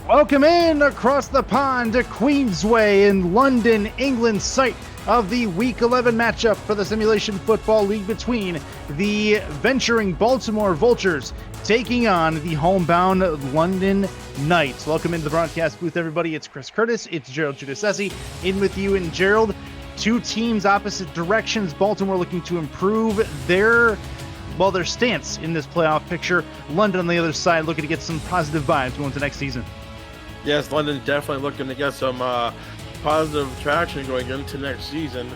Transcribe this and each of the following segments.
Welcome in across the pond to Queensway in London, England, site of the Week 11 matchup for the Simulation Football League between the venturing Baltimore Vultures taking on the homebound London Knights. Welcome into the broadcast booth, everybody. It's Chris Curtis. It's Gerald Giudice in with you. And Gerald, two teams opposite directions. Baltimore looking to improve their stance in this playoff picture. London on the other side looking to get some positive vibes going into next season. Yes, London's definitely looking to get some positive traction going into next season.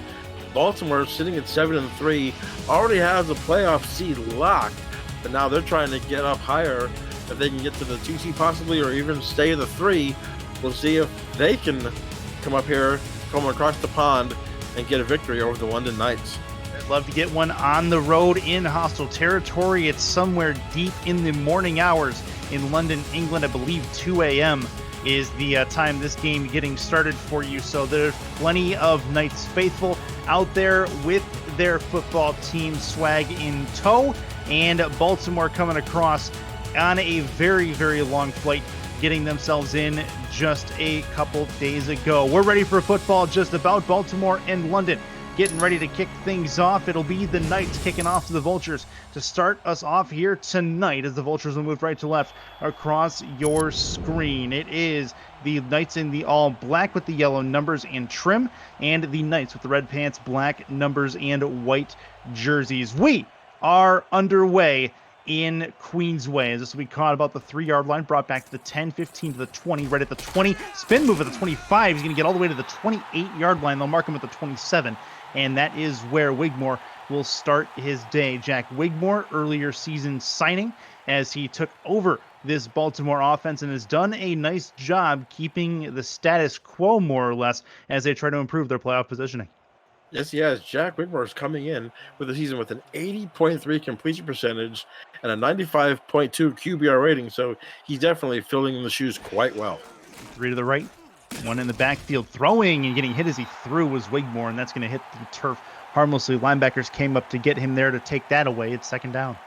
Baltimore, sitting at 7-3, already has a playoff seed locked, but now they're trying to get up higher. If they can get to the 2 seed possibly, or even stay at the 3, we'll see if they can come up here, come across the pond, and get a victory over the London Knights. I'd love to get one on the road in hostile territory. It's somewhere deep in the morning hours in London, England. I believe 2 a.m. is the time this game getting started for you. So there's plenty of Knights faithful out there with their football team swag in tow, and Baltimore coming across on a very, very long flight, getting themselves in just a couple days ago. We're ready for football just about. Baltimore and London getting ready to kick things off. It'll be the Knights kicking off to the Vultures to start us off here tonight, as the Vultures will move right to left across your screen. It is the Knights in the all black with the yellow numbers and trim, and the Knights with the red pants, black numbers, and white jerseys. We are underway in Queensway, as this will be caught about the 3-yard line, brought back to the 10, 15 to the 20, right at the 20, spin move at the 25. He's going to get all the way to the 28-yard line. They'll mark him at the 27, and that is where Wigmore will start his day. Jack Wigmore, earlier season signing, as he took over this Baltimore offense and has done a nice job keeping the status quo, more or less, as they try to improve their playoff positioning. Yes, he has. Jack Wigmore is coming in with the season with an 80.3 completion percentage and a 95.2 QBR rating, so he's definitely filling the shoes quite well. 3 to the right, 1 in the backfield, throwing and getting hit as he threw was Wigmore, and that's going to hit the turf harmlessly. Linebackers came up to get him there to take that away. It's second down.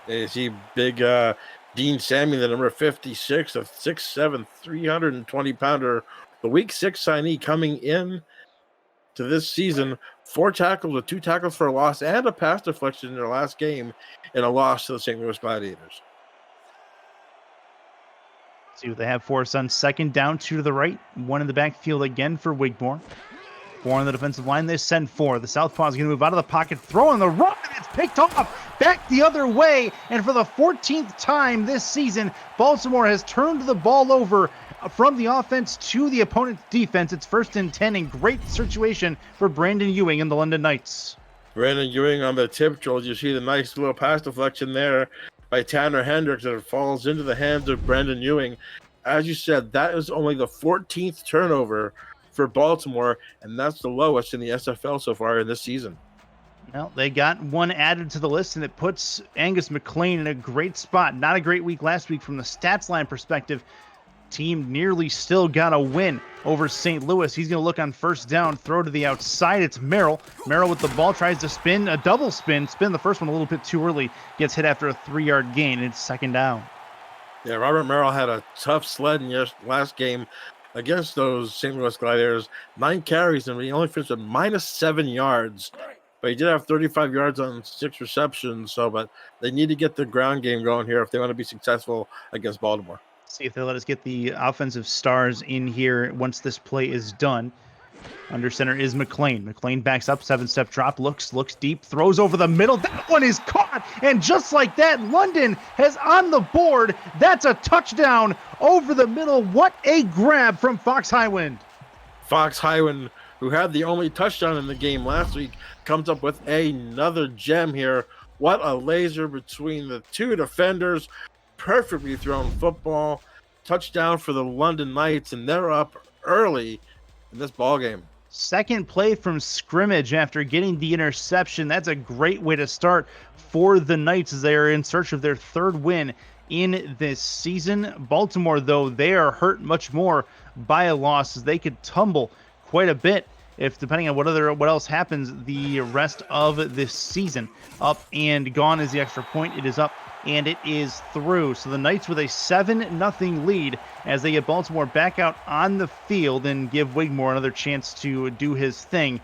You see big Dean Sammy, the number 56, a 6'7", 320-pounder, the Week 6 signee coming in to this season, 4 tackles with 2 tackles for a loss and a pass deflection in their last game, and a loss to the St. Louis Gladiators. See what they have for us on second down. 2 to the right, 1 in the backfield again for Wigmore. 4 on the defensive line. They send 4. The southpaw is going to move out of the pocket, throw on the run, and it's picked off back the other way. And for the 14th time this season, Baltimore has turned the ball over from the offense to the opponent's defense. It's 1st and 10, and great situation for Brandon Ewing and the London Knights. Brandon Ewing on the tip drill. You see the nice little pass deflection there by Tanner Hendricks that falls into the hands of Brandon Ewing. As you said, that is only the 14th turnover for Baltimore, and that's the lowest in the SFL so far in this season. Well, they got 1 added to the list, and it puts Angus McLean in a great spot. Not a great week last week from the stats line perspective. Team nearly still got a win over St. Louis. He's going to look on first down, throw to the outside. It's Merrill. Merrill with the ball tries to spin, a double spin. Spin the first one a little bit too early. Gets hit after a 3-yard gain, and it's second down. Yeah, Robert Merrill had a tough sled in your last game against those St. Louis Gladiators. 9 carries, and he only finished with -7 yards. But he did have 35 yards on 6 receptions. But they need to get the ground game going here if they want to be successful against Baltimore. See if they let us get the offensive stars in here once this play is done. Under center is McLean. McLean backs up, 7-step drop, looks deep, throws over the middle. That one is caught, and just like that, London has on the board. That's a touchdown over the middle. What a grab from Fox Highwind. Fox Highwind, who had the only touchdown in the game last week, comes up with another gem here. What a laser between the 2 defenders. Perfectly thrown football. Touchdown for the London Knights, and they're up early in this ball game. Second play from scrimmage after getting the interception. That's a great way to start for the Knights as they are in search of their 3rd win in this season. Baltimore, though, they are hurt much more by a loss as they could tumble quite a bit if depending on what else happens the rest of this season. Up and gone is the extra point. It is up and it is through. So the Knights with a 7-0 lead as they get Baltimore back out on the field and give Wigmore another chance to do his thing.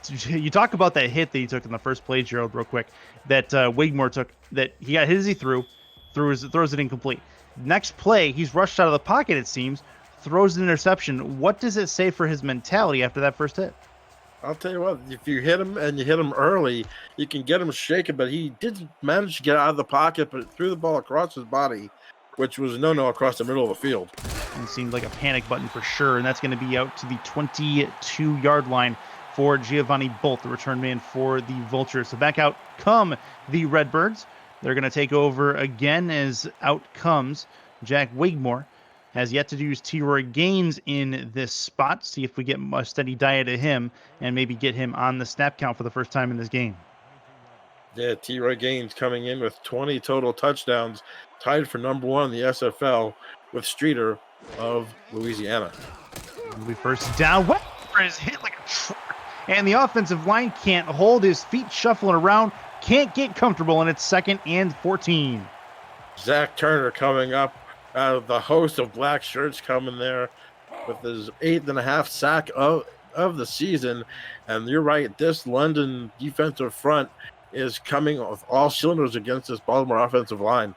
You talk about that hit that he took in the first play, Gerald, real quick, that Wigmore took, that he got hit as he throws it incomplete. Next play, he's rushed out of the pocket, it seems, throws an interception. What does it say for his mentality after that first hit? I'll tell you what, if you hit him and you hit him early, you can get him shaken, but he did manage to get out of the pocket, but threw the ball across his body, which was a no-no across the middle of the field. It seemed like a panic button for sure, and that's going to be out to the 22-yard line for Giovanni Bolt, the return man for the Vultures. So back out come the Redbirds. They're going to take over again as out comes Jack Wigmore. Has yet to use T-Roy Gaines in this spot. See if we get a steady diet of him and maybe get him on the snap count for the first time in this game. Yeah, T-Roy Gaines coming in with 20 total touchdowns, tied for number 1 in the SFL with Streeter of Louisiana. It'll be first down. Wigmore is hit like a truck, and the offensive line can't hold his feet shuffling around, can't get comfortable, and it's 2nd and 14. Zach Turner coming up. The host of black shirts coming there with his 8.5 sack of the season. And you're right, this London defensive front is coming with all cylinders against this Baltimore offensive line.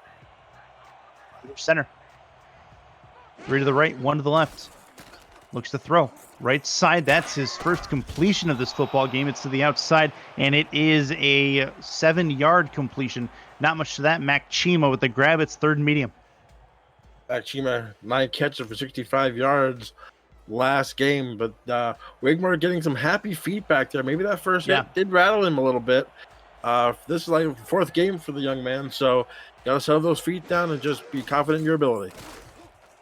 Center. 3 to the right, 1 to the left. Looks to throw. Right side, that's his first completion of this football game. It's to the outside, and it is a 7-yard completion. Not much to that. Mac Chima with the grab. It's 3rd and medium. Chima, 9 catches for 65 yards last game, but Wigmore getting some happy feedback there. Maybe that first hit did rattle him a little bit. This is like the 4th game for the young man, so got to settle those feet down and just be confident in your ability.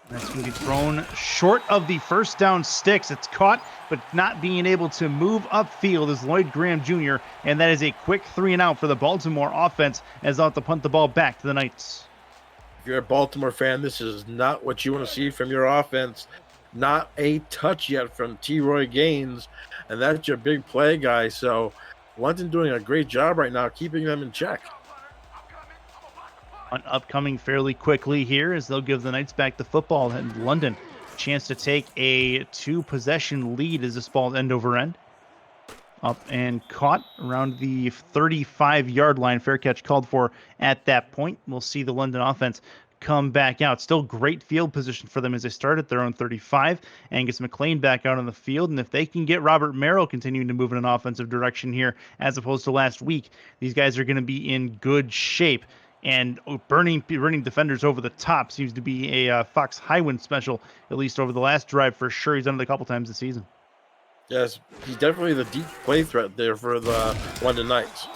That's going to be thrown short of the first down sticks. It's caught, but not being able to move upfield is Lloyd Graham Jr., and that is a quick 3-and-out for the Baltimore offense as they'll have to punt the ball back to the Knights. If you're a Baltimore fan, this is not what you want to see from your offense. Not a touch yet from T-Roy Gaines, and that's your big play guy. So London doing a great job right now, keeping them in check. Upcoming fairly quickly here as they'll give the Knights back the football, and London chance to take a 2-possession lead as this ball end over end. Up and caught around the 35-yard line. Fair catch called for at that point. We'll see the London offense come back out. Still great field position for them as they start at their own 35. Angus McLean back out on the field. And if they can get Robert Merrill continuing to move in an offensive direction here as opposed to last week, these guys are going to be in good shape. And burning defenders over the top seems to be a Fox Highwind special, at least over the last drive for sure. He's done it a couple times this season. Yes, he's definitely the deep play threat there for the London Knights.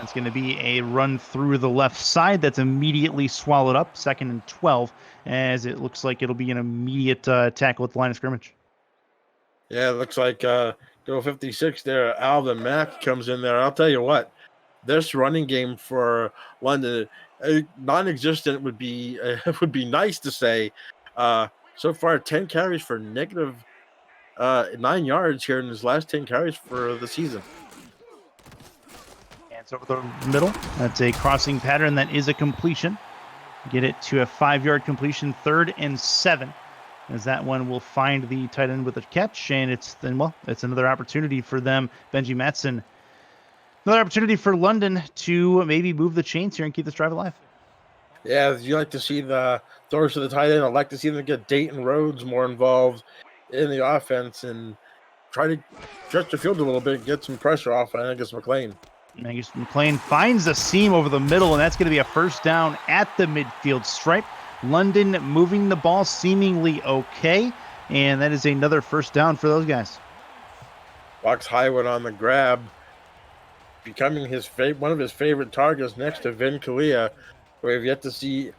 That's going to be a run through the left side that's immediately swallowed up, 2nd and 12, as it looks like it'll be an immediate tackle at the line of scrimmage. Yeah, it looks like go 56 there. Alvin Mack comes in there. I'll tell you what, this running game for London, non-existent would be nice to say. So far, 10 carries for negative 9 yards here in his last 10 carries for the season. And it's over the middle. That's a crossing pattern. That is a completion. Get it to a 5-yard completion, 3rd and 7. As that one will find the tight end with a catch, and it's another opportunity for them. Benji Matson. Another opportunity for London to maybe move the chains here and keep this drive alive. Yeah, you like to see the throws to the tight end. I'd like to see them get Dayton Rhodes more involved in the offense and try to stretch the field a little bit and get some pressure off on Angus McLean. Angus McLean finds a seam over the middle, and that's going to be a first down at the midfield stripe. London moving the ball seemingly okay, and that is another first down for those guys. Fox Highwood on the grab, becoming one of his favorite targets next to Vin Kalia, who we have yet to see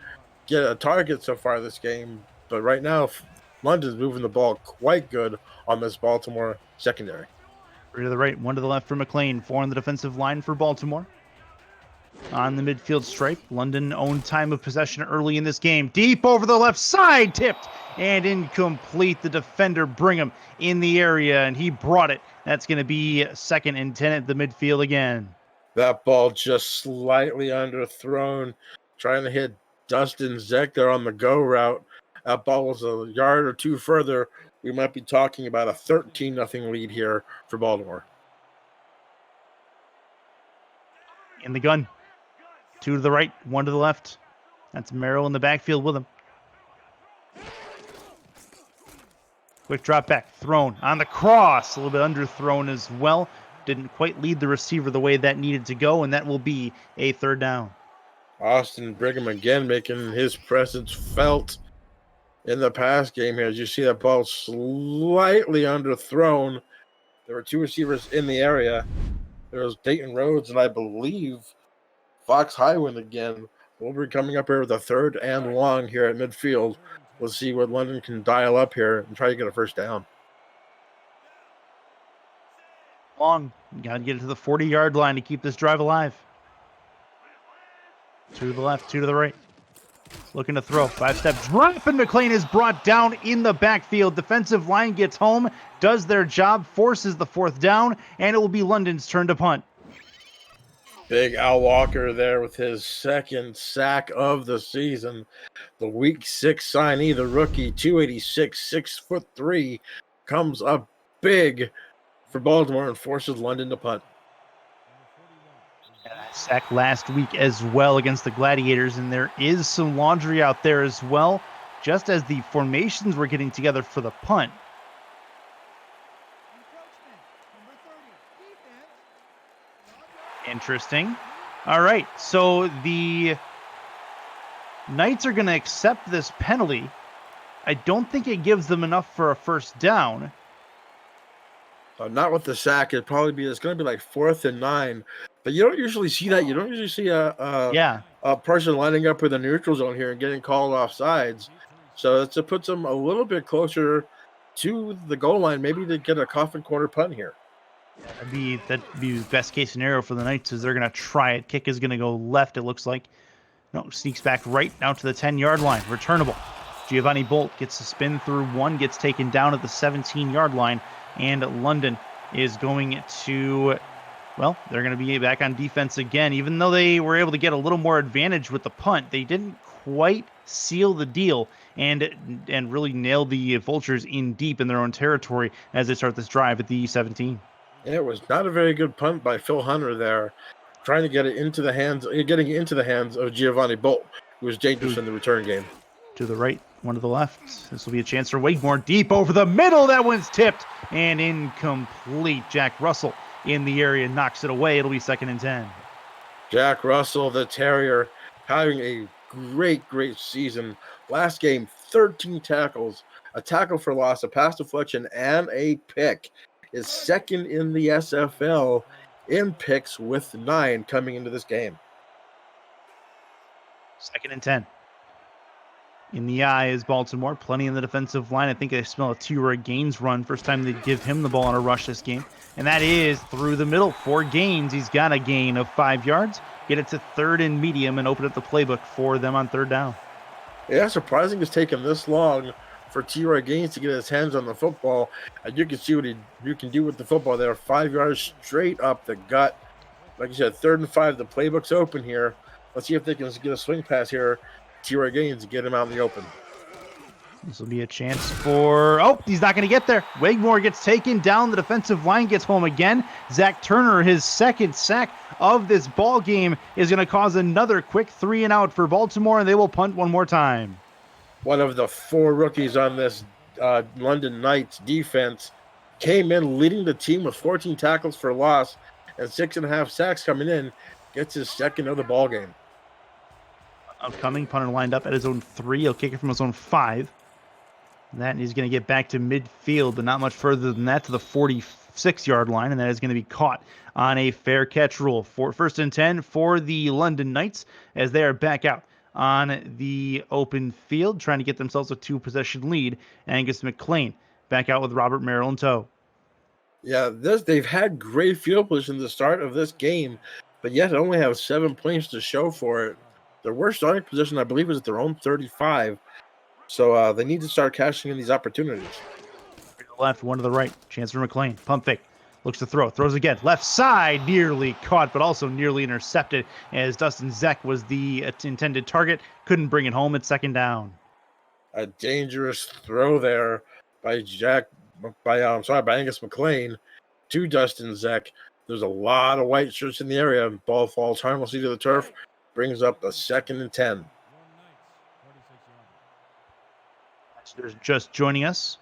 get a target so far this game. But right now, London's moving the ball quite good on this Baltimore secondary. 3 to the right, 1 to the left for McLean. 4 on the defensive line for Baltimore. on the midfield stripe. London owned time of possession early in this game. Deep over the left side, tipped and incomplete. The defender Brigham in the area, and he brought it. That's going to be 2nd and 10 at the midfield again. That ball just slightly underthrown, trying to hit Dustin Zeck there on the go route. That ball was a yard or two further. We might be talking about a 13-0 lead here for Baltimore. In the gun. 2 to the right, 1 to the left. That's Merrill in the backfield with him. Quick drop back, thrown on the cross. A little bit underthrown as well. Didn't quite lead the receiver the way that needed to go, and that will be a 3rd down. Austin Brigham again making his presence felt in the pass game here. As you see that ball slightly underthrown. There were 2 receivers in the area. There was Dayton Rhodes and I believe Fox Highwind again. We'll be coming up here with a 3rd and long here at midfield. We'll see what London can dial up here and try to get a 1st down. Long. Got to get it to the 40-yard line to keep this drive alive. 2 to the left, 2 to the right. Looking to throw. 5-step drop, and McLean is brought down in the backfield. Defensive line gets home, does their job, forces the 4th down, and it will be London's turn to punt. Big Al Walker there with his 2nd sack of the season. The week 6 signee, the rookie, 286, 6'3", comes up big for Baltimore and forces London to punt. Sack last week as well against the Gladiators, and there is some laundry out there as well, just as the formations were getting together for the punt. Interesting. All right, so the Knights are going to accept this penalty. I don't think it gives them enough for a 1st down. Not with the sack. It's going to be like 4th and 9. But you don't usually see that. You don't usually see a person lining up with a neutral zone here and getting called off sides. So it puts them a little bit closer to the goal line, maybe to get a coffin corner punt here. That'd be the best case scenario for the Knights, is they're going to try it. Kick is going to go left, it looks like. No, sneaks back right out to the 10-yard line. Returnable. Giovanni Bolt gets to spin through 1, gets taken down at the 17-yard line, and London is going to, well, they're going to be back on defense again. Even though they were able to get a little more advantage with the punt, they didn't quite seal the deal and really nail the Vultures in deep in their own territory as they start this drive at the 17. It was not a very good punt by Phil Hunter there, trying to get it into the hands of Giovanni Bolt, who was dangerous in the return game. To the right, 1 to the left. This will be a chance for Wigmore deep over the middle. That one's tipped and incomplete. Jack Russell in the area knocks it away. It'll be 2nd and 10. Jack Russell, the Terrier, having a great season. Last game, 13 tackles, a tackle for loss, a pass deflection, and a pick. Is 2nd in the SFL in picks with 9 coming into this game. 2nd and 10. In the eye is Baltimore. Plenty in the defensive line. I think I smell a T-Roy Gaines run. First time they give him the ball on a rush this game. And that is through the middle for Gaines. He's got a gain of 5 yards. Get it to 3rd and medium and open up the playbook for them on 3rd down. Yeah, surprising it's taken this long for T-Roy Gaines to get his hands on the football. And you can see what you can do with the football there. 5 yards straight up the gut. Like you said, 3rd and 5. The playbook's open here. Let's see if they can get a swing pass here. T-Roy Gaines to get him out in the open. This will be a chance for... Oh, he's not going to get there. Wigmore gets taken down. The defensive line gets home again. Zach Turner, his 2nd sack of this ball game, is going to cause another quick 3 and out for Baltimore, and they will punt one more time. One of the 4 rookies on this London Knights defense came in leading the team with 14 tackles for loss and 6.5 sacks coming in. Gets his 2nd of the ball game. Upcoming punter lined up at his own 3. He'll kick it from his own 5. That he's going to get back to midfield, but not much further than that, to the 46-yard line, and that is going to be caught on a fair catch rule. For 1st and 10 for the London Knights as they are back out on the open field, trying to get themselves a 2-possession lead. Angus McLean back out with Robert Merrill in tow. Yeah, they've had great field position at the start of this game, but yet only have 7 points to show for it. Their worst starting position, I believe, is at their own 35. So they need to start cashing in these opportunities. To the left, one to the right. Chance for McLean. Pump fake. Looks to throw. Throws again. Left side. Nearly caught, but also nearly intercepted as Dustin Zek was the intended target. Couldn't bring it home at second down. A dangerous throw there by Angus McLean to Dustin Zek. There's a lot of white shirts in the area. Ball falls harmlessly to the turf. Brings up a 2nd and 10. There's just joining us.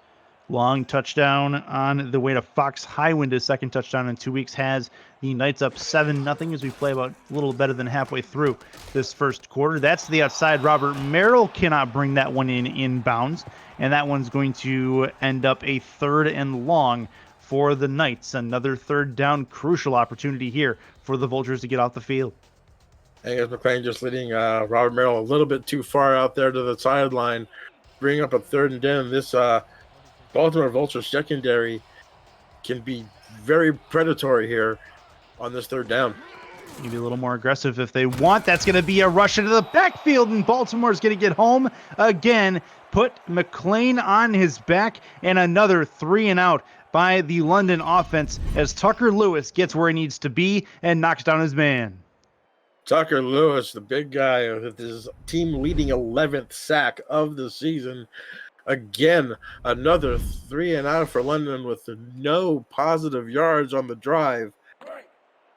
Long touchdown on the way to Fox Highwind. His second touchdown in 2 weeks has the Knights up 7-0 as we play about a little better than halfway through this first quarter. That's to the outside. Robert Merrill cannot bring that one in bounds, and that one's going to end up a 3rd and long for the Knights. Another 3rd down crucial opportunity here for the Vultures to get off the field. Angus McLean just leading Robert Merrill a little bit too far out there to the sideline. Bring up a 3rd and 10. This Baltimore Vulture secondary can be very predatory here on this 3rd down. Maybe a little more aggressive if they want. That's going to be a rush into the backfield, and Baltimore's going to get home again. Put McLean on his back, and another 3 and out by the London offense as Tucker Lewis gets where he needs to be and knocks down his man. Tucker Lewis, the big guy with his team leading 11th sack of the season. Again, another 3 and out for London with no positive yards on the drive.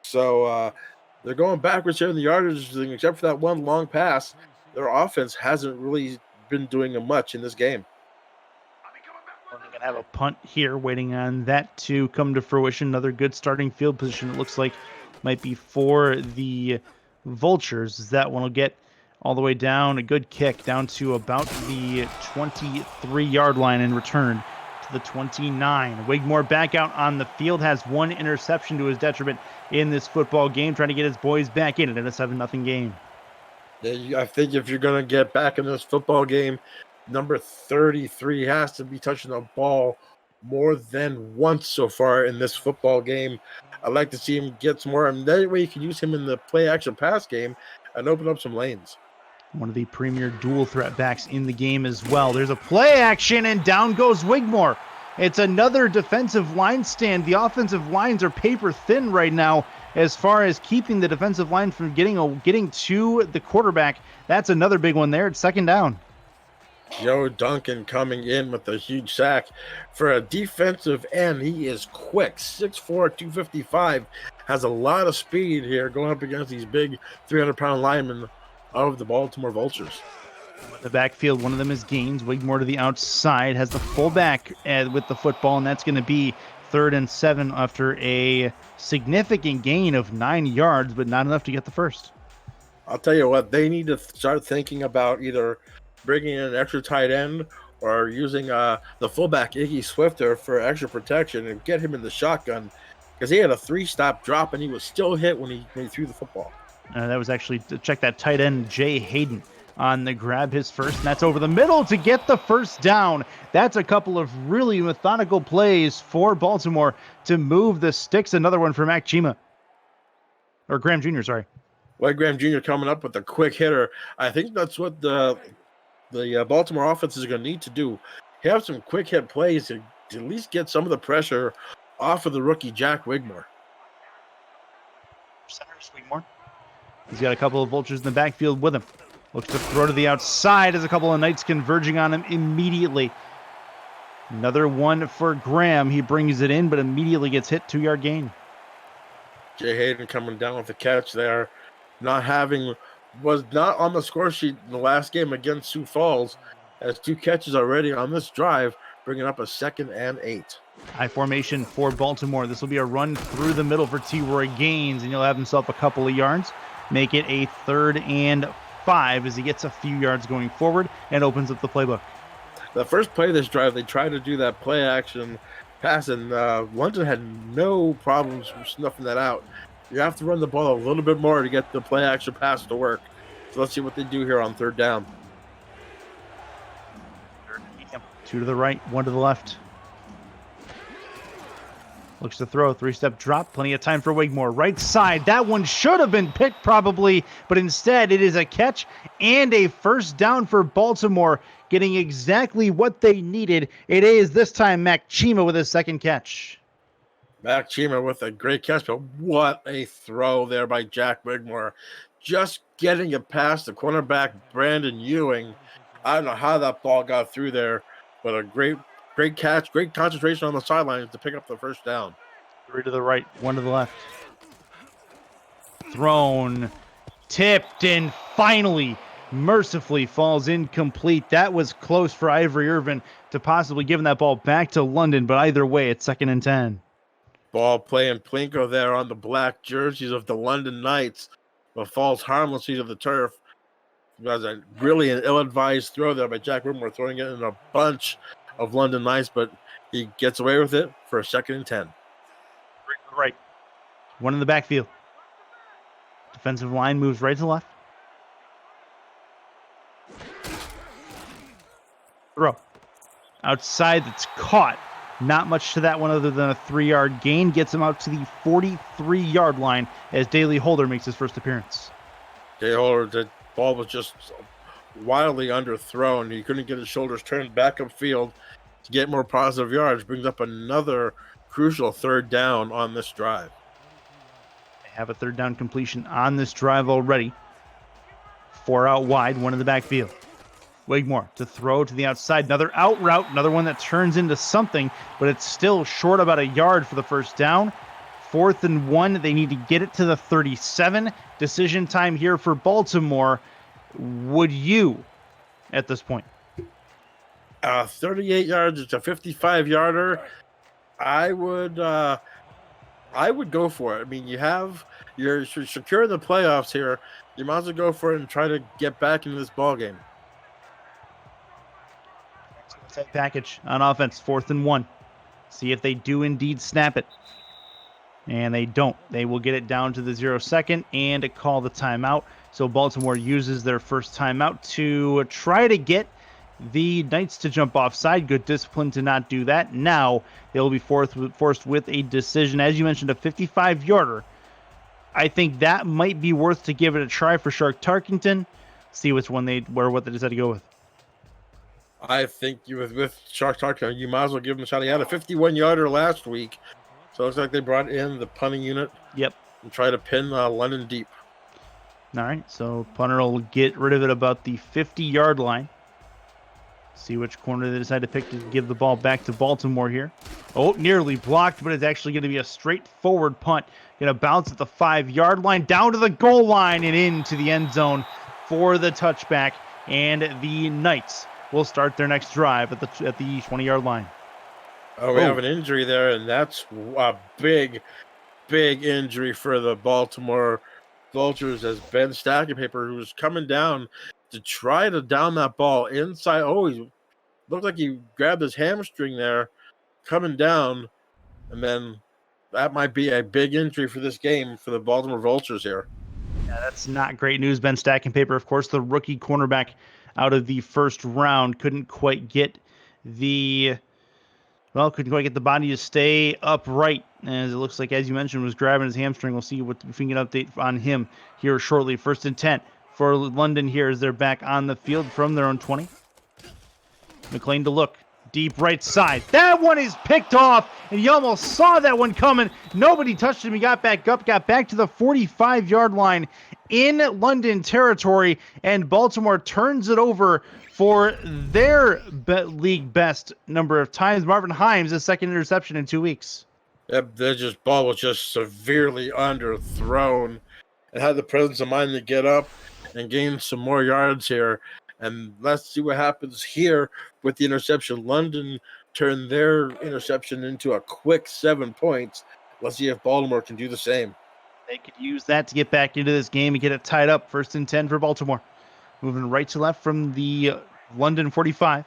So they're going backwards here in the yardage thing, except for that one long pass. Their offense hasn't really been doing much in this game. They're going to have a punt here, waiting on that to come to fruition. Another good starting field position, it looks like, might be for the Vultures. That one will get all the way down, a good kick down to about the 23-yard line and returned to the 29. Wigmore back out on the field, has 1 interception to his detriment in this football game, trying to get his boys back in it in a 7-0 game. Yeah, I think if you're going to get back in this football game, number 33 has to be touching the ball more than once so far in this football game. I'd like to see him get some more, and that way you can use him in the play-action pass game and open up some lanes. One of the premier dual threat backs in the game as well. There's a play action, and down goes Wigmore. It's another defensive line stand. The offensive lines are paper thin right now as far as keeping the defensive line from getting to the quarterback. That's another big one there. It's 2nd down. Joe Duncan coming in with a huge sack. For a defensive end, he is quick. 6'4", 255. Has a lot of speed here going up against these big 300-pound linemen of the Baltimore Vultures. The backfield, one of them is Gaines. Wigmore to the outside, has the fullback with the football, and that's going to be 3rd and 7 after a significant gain of 9 yards, but not enough to get the first. I'll tell you what, they need to start thinking about either bringing in an extra tight end or using the fullback Iggy Swifter for extra protection and get him in the shotgun, because he had a 3-stop drop and he was still hit when he threw the football. That was actually, check that tight end, Jay Hayden, on the grab, his first, and that's over the middle to get the first down. That's a couple of really methodical plays for Baltimore to move the sticks. Another one for Mac Chima. Or Graham Jr., sorry. White Graham Jr. coming up with a quick hitter. I think that's what the Baltimore offense is going to need to do. Have some quick hit plays to at least get some of the pressure off of the rookie Jack Wigmore. Center's Wigmore. He's got a couple of Vultures in the backfield with him. Looks to throw to the outside as a couple of Knights converging on him immediately. Another one for Graham. He brings it in, but immediately gets hit. 2-yard gain. Jay Hayden coming down with the catch there. Was not on the score sheet in the last game against Sioux Falls. Has 2 catches already on this drive, bringing up a 2nd and 8. High formation for Baltimore. This will be a run through the middle for T-Roy Gaines, and he'll have himself a couple of yards. Make it a 3rd and 5 as he gets a few yards going forward and opens up the playbook. The first play of this drive, they tried to do that play action pass, and London had no problems snuffing that out. You have to run the ball a little bit more to get the play action pass to work. So let's see what they do here on 3rd down. 2 to the right, 1 to the left. Looks to throw, three-step drop, plenty of time for Wigmore. Right side, that one should have been picked probably, but instead it is a catch and a first down for Baltimore, getting exactly what they needed. It is this time Mac Chima with his second catch. Mac Chima with a great catch, but what a throw there by Jack Wigmore. Just getting it past the cornerback, Brandon Ewing. I don't know how that ball got through there, but a great catch, great concentration on the sidelines to pick up the first down. 3 to the right, 1 to the left. Thrown, tipped, and finally, mercifully falls incomplete. That was close for Ivory Irvin to possibly giving that ball back to London, but either way, it's 2nd and 10. Ball playing Plinko there on the black jerseys of the London Knights, but falls harmlessly to the turf. It was really an ill-advised throw there by Jack Wigmore, throwing it in a bunch of London Knights, but he gets away with it for a 2nd and 10. Right. 1 in the backfield. Defensive line moves right to left. Throw. Outside, that's caught. Not much to that one other than a 3-yard gain. Gets him out to the 43-yard line as Daley Holder makes his first appearance. Daley Holder, the ball was just wildly underthrown. He couldn't get his shoulders turned back upfield to get more positive yards. Brings up another crucial 3rd down on this drive. They have a 3rd down completion on this drive already. 4 out wide, 1 in the backfield. Wigmore to throw to the outside. Another out route, another one that turns into something, but it's still short about a yard for the first down. 4th and 1. They need to get it to the 37. Decision time here for Baltimore. Would you at this point? 38 yards. It's a 55-yarder. I would go for it. I mean, you're secure in the playoffs here. You might as well go for it and try to get back into this ball game. Package on offense, 4th and 1. See if they do indeed snap it. And they don't. They will get it down to the 0-second and call the timeout. So Baltimore uses their first timeout to try to get the Knights to jump offside. Good discipline to not do that. Now they'll be forced with a decision. As you mentioned, a 55-yarder. I think that might be worth to give it a try for Shark Tarkington. See what they decide to go with. I think with Shark Tarkington, you might as well give him a shot. He had a 51-yarder last week, so it looks like they brought in the punting unit. Yep. And try to pin London deep. All right, so punter will get rid of it about the 50-yard line. See which corner they decide to pick to give the ball back to Baltimore here. Oh, nearly blocked, but it's actually going to be a straightforward punt. Going to bounce at the 5-yard line, down to the goal line and into the end zone for the touchback. And the Knights will start their next drive at the 20-yard line. Oh, we have an injury there, and that's a big injury for the Baltimore Vultures as Ben Stackenpaper, who was coming down to try to down that ball inside. Oh, he looked like he grabbed his hamstring there, coming down, and then that might be a big injury for this game for the Baltimore Vultures here. Yeah, that's not great news. Ben Stackenpaper, of course, the rookie cornerback out of the first round, couldn't quite get the body to stay upright, as it looks like, as you mentioned, was grabbing his hamstring. We'll see if we can get an update on him here shortly. 1st and 10 for London here as they're back on the field from their own 20. McLean to look. Deep right side. That one is picked off, and you almost saw that one coming. Nobody touched him. He got back up, got back to the 45-yard line in London territory, and Baltimore turns it over for their league best number of times. Marvin Himes, his 2nd interception in 2 weeks. Yep, the ball was just severely underthrown and had the presence of mind to get up and gain some more yards here. And let's see what happens here with the interception. London turned their interception into a quick 7 points. Let's see if Baltimore can do the same. They could use that to get back into this game and get it tied up. 1st and 10 for Baltimore. Moving right to left from the London 45.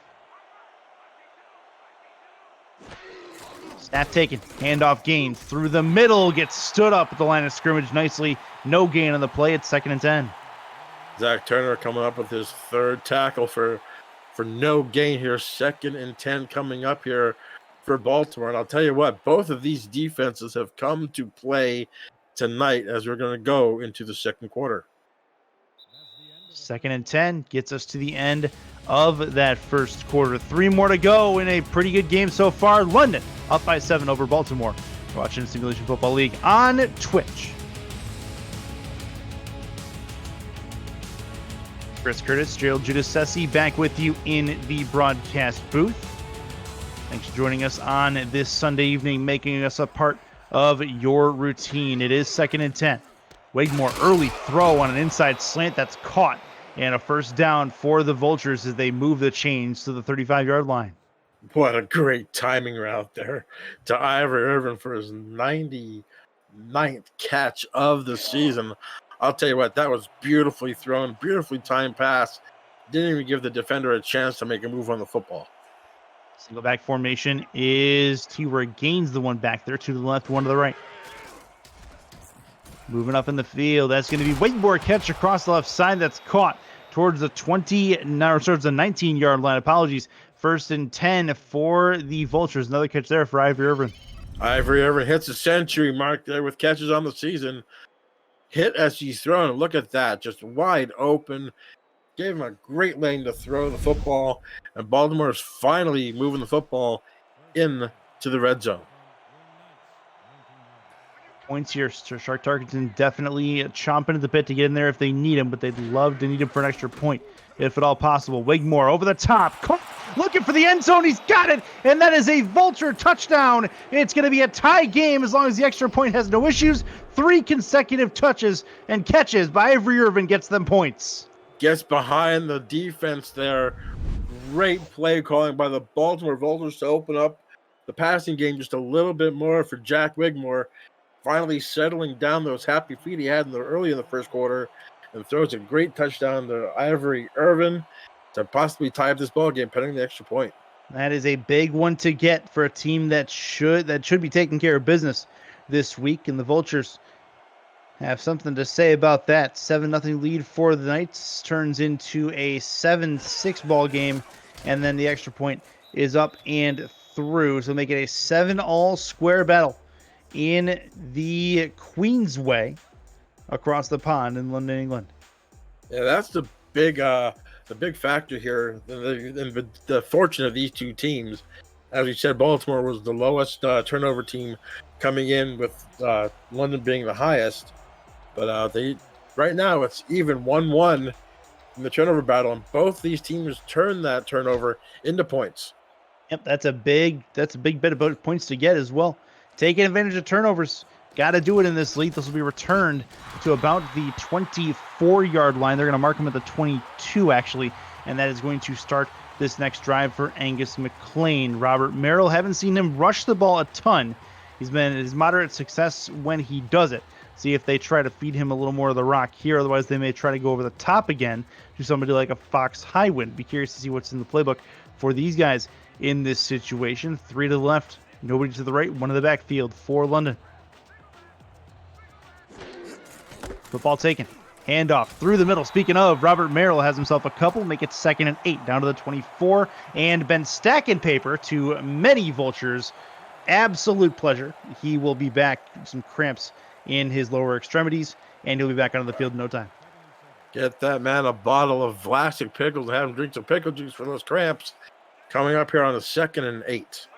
Snap taken. Handoff gain through the middle. Gets stood up at the line of scrimmage nicely. No gain on the play. It's 2nd and 10. Zach Turner coming up with his 3rd tackle for no gain here. 2nd and 10 coming up here for Baltimore. And I'll tell you what, both of these defenses have come to play tonight as we're going to go into the second quarter. 2nd and 10 gets us to the end of that first quarter. 3 more to go in a pretty good game so far. London up by 7 over Baltimore. You're watching Simulation Football League on Twitch. Chris Curtis, Gerald Giudice back with you in the broadcast booth. Thanks for joining us on this Sunday evening, making us a part of your routine. It is 2nd and 10. Wigmore early throw on an inside slant that's caught, and a first down for the Vultures as they move the chains to the 35-yard line. What a great timing route there to Ivory Irvin for his 99th catch of the season. I'll tell you what, that was beautifully thrown, beautifully timed pass. Didn't even give the defender a chance to make a move on the football. Single back formation is T-Word gains the one back there, 2 to the left, 1 to the right. Moving up in the field, that's going to be Wigmore catch across the left side. That's caught towards the 19-yard line. Apologies. 1st and 10 for the Vultures. Another catch there for Ivory Irvin. Ivory Irvin hits a century mark there with catches on the season. Hit as he's thrown. Look at that. Just wide open. Gave him a great lane to throw the football. And Baltimore is finally moving the football into the red zone. Points here. Shark Tarkenton definitely chomping at the bit to get in there if they need him, but they'd love to need him for an extra point if at all possible. Wigmore over the top. Looking for the end zone. He's got it. And that is a Vulture touchdown. It's going to be a tie game as long as the extra point has no issues. 3 consecutive touches and catches by Ivory Irvin gets them points. Gets behind the defense there. Great play calling by the Baltimore Vultures to open up the passing game just a little bit more for Jack Wigmore. Finally settling down those happy feet he had early in the first quarter, and throws a great touchdown to Ivory Irvin to possibly tie up this ball game, pending the extra point. That is a big one to get for a team that should be taking care of business this week, and the Vultures have something to say about that. 7-0 lead for the Knights turns into a 7-6 ball game, and then the extra point is up and through, so make it a 7-all square battle in the Queensway across the pond in London, England. Yeah, that's the big factor here. The fortune of these two teams, as we said, Baltimore was the lowest turnover team coming in, with London being the highest. But right now it's even 1-1 in the turnover battle, and both these teams turn that turnover into points. Yep, that's a big bit of points to get as well. Taking advantage of turnovers. Got to do it in this league. This will be returned to about the 24-yard line. They're going to mark him at the 22, actually, and that is going to start this next drive for Angus McLean. Robert Merrill, haven't seen him rush the ball a ton. He's been his moderate success when he does it. See if they try to feed him a little more of the rock here. Otherwise, they may try to go over the top again to somebody like a Fox Highwind. Be curious to see what's in the playbook for these guys in this situation. 3 to the left. Nobody to the right, 1 in the backfield for London. Football taken. Handoff through the middle. Speaking of, Robert Merrill has himself a couple. Make it 2nd and 8 down to the 24. And been stacking paper to many Vultures. Absolute pleasure. He will be back. Some cramps in his lower extremities, and he'll be back onto the field in no time. Get that man a bottle of Vlasic pickles and have him drink some pickle juice for those cramps. Coming up here on the 2nd and 8.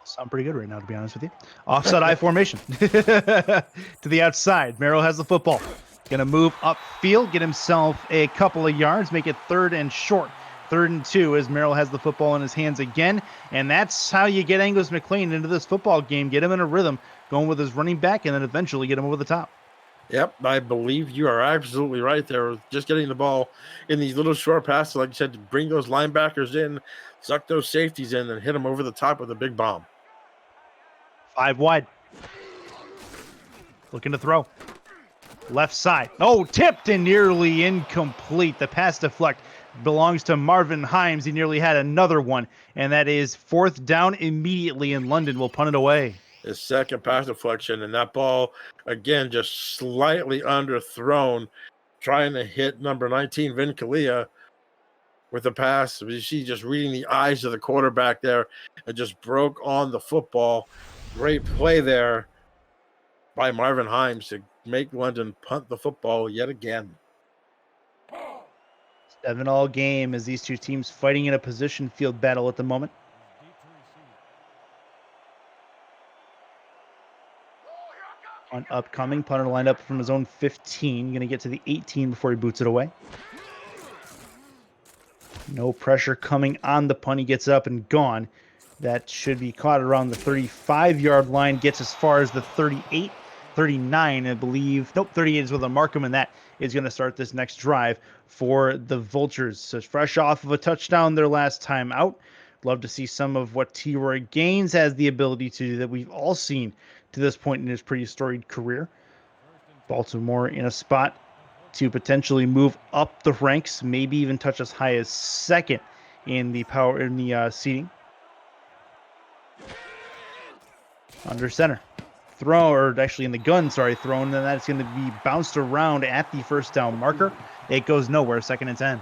Sound pretty good right now, to be honest with you. Offside I formation to the outside. Merrill has the football. Going to move upfield, get himself a couple of yards, make it 3rd and short. 3rd and 2 as Merrill has the football in his hands again. And that's how you get Angus McLean into this football game. Get him in a rhythm, going with his running back, and then eventually get him over the top. Yep, I believe you are absolutely right there. Just getting the ball in these little short passes, like you said, to bring those linebackers in, suck those safeties in, and hit them over the top with a big bomb. 5 wide. Looking to throw. Left side. Oh, tipped and nearly incomplete. The pass deflect belongs to Marvin Himes. He nearly had another one, and that is 4th down immediately, and London will punt it away. His second pass deflection, and that ball, again, just slightly underthrown, trying to hit number 19, Vin Kalia. with the pass. You see just reading the eyes of the quarterback there and just broke on the football. Great play there by Marvin Himes to make London punt the football yet again. 7-all game as these two teams fighting in a position field battle at the moment. On upcoming, punter lined up from his own 15, going to get to the 18 before he boots it away. No pressure coming on the punt. He gets up and gone. That should be caught around the 35-yard line, gets as far as the 38, 39, I believe. Nope, 38 is with a Markham, and that is going to start this next drive for the Vultures. So fresh off of a touchdown their last time out. Love to see some of what T-Roy Gaines has the ability to do that we've all seen to this point in his pretty storied career. Baltimore in a spot to potentially move up the ranks, maybe even touch as high as second in the seating. Under center. Thrown, in the gun, thrown, and that's going to be bounced around at the first down marker. It goes nowhere, 2nd and 10.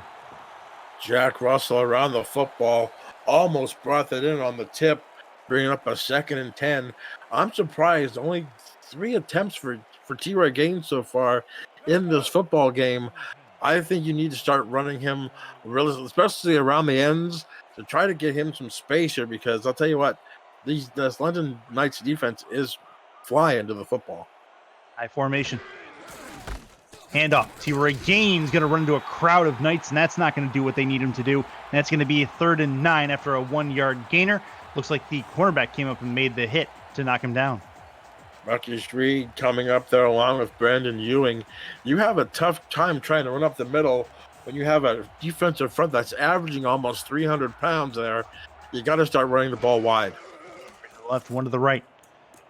Jack Russell around the football, almost brought it in on the tip, bringing up a 2nd and 10. I'm surprised, only 3 attempts for T-Roy Gaines so far in this football game. I think you need to start running him, especially around the ends, to try to get him some space here, because I'll tell you what, this London Knights defense is flying to the football. High formation. Handoff. T-Roy Gaines going to run into a crowd of Knights, and that's not going to do what they need him to do. And that's going to be 3rd and 9 after a 1-yard gainer. Looks like the cornerback came up and made the hit to knock him down. Marcus Reed coming up there along with Brandon Ewing. You have a tough time trying to run up the middle when you have a defensive front that's averaging almost 300 pounds there. You got to start running the ball wide. Left, one to the right.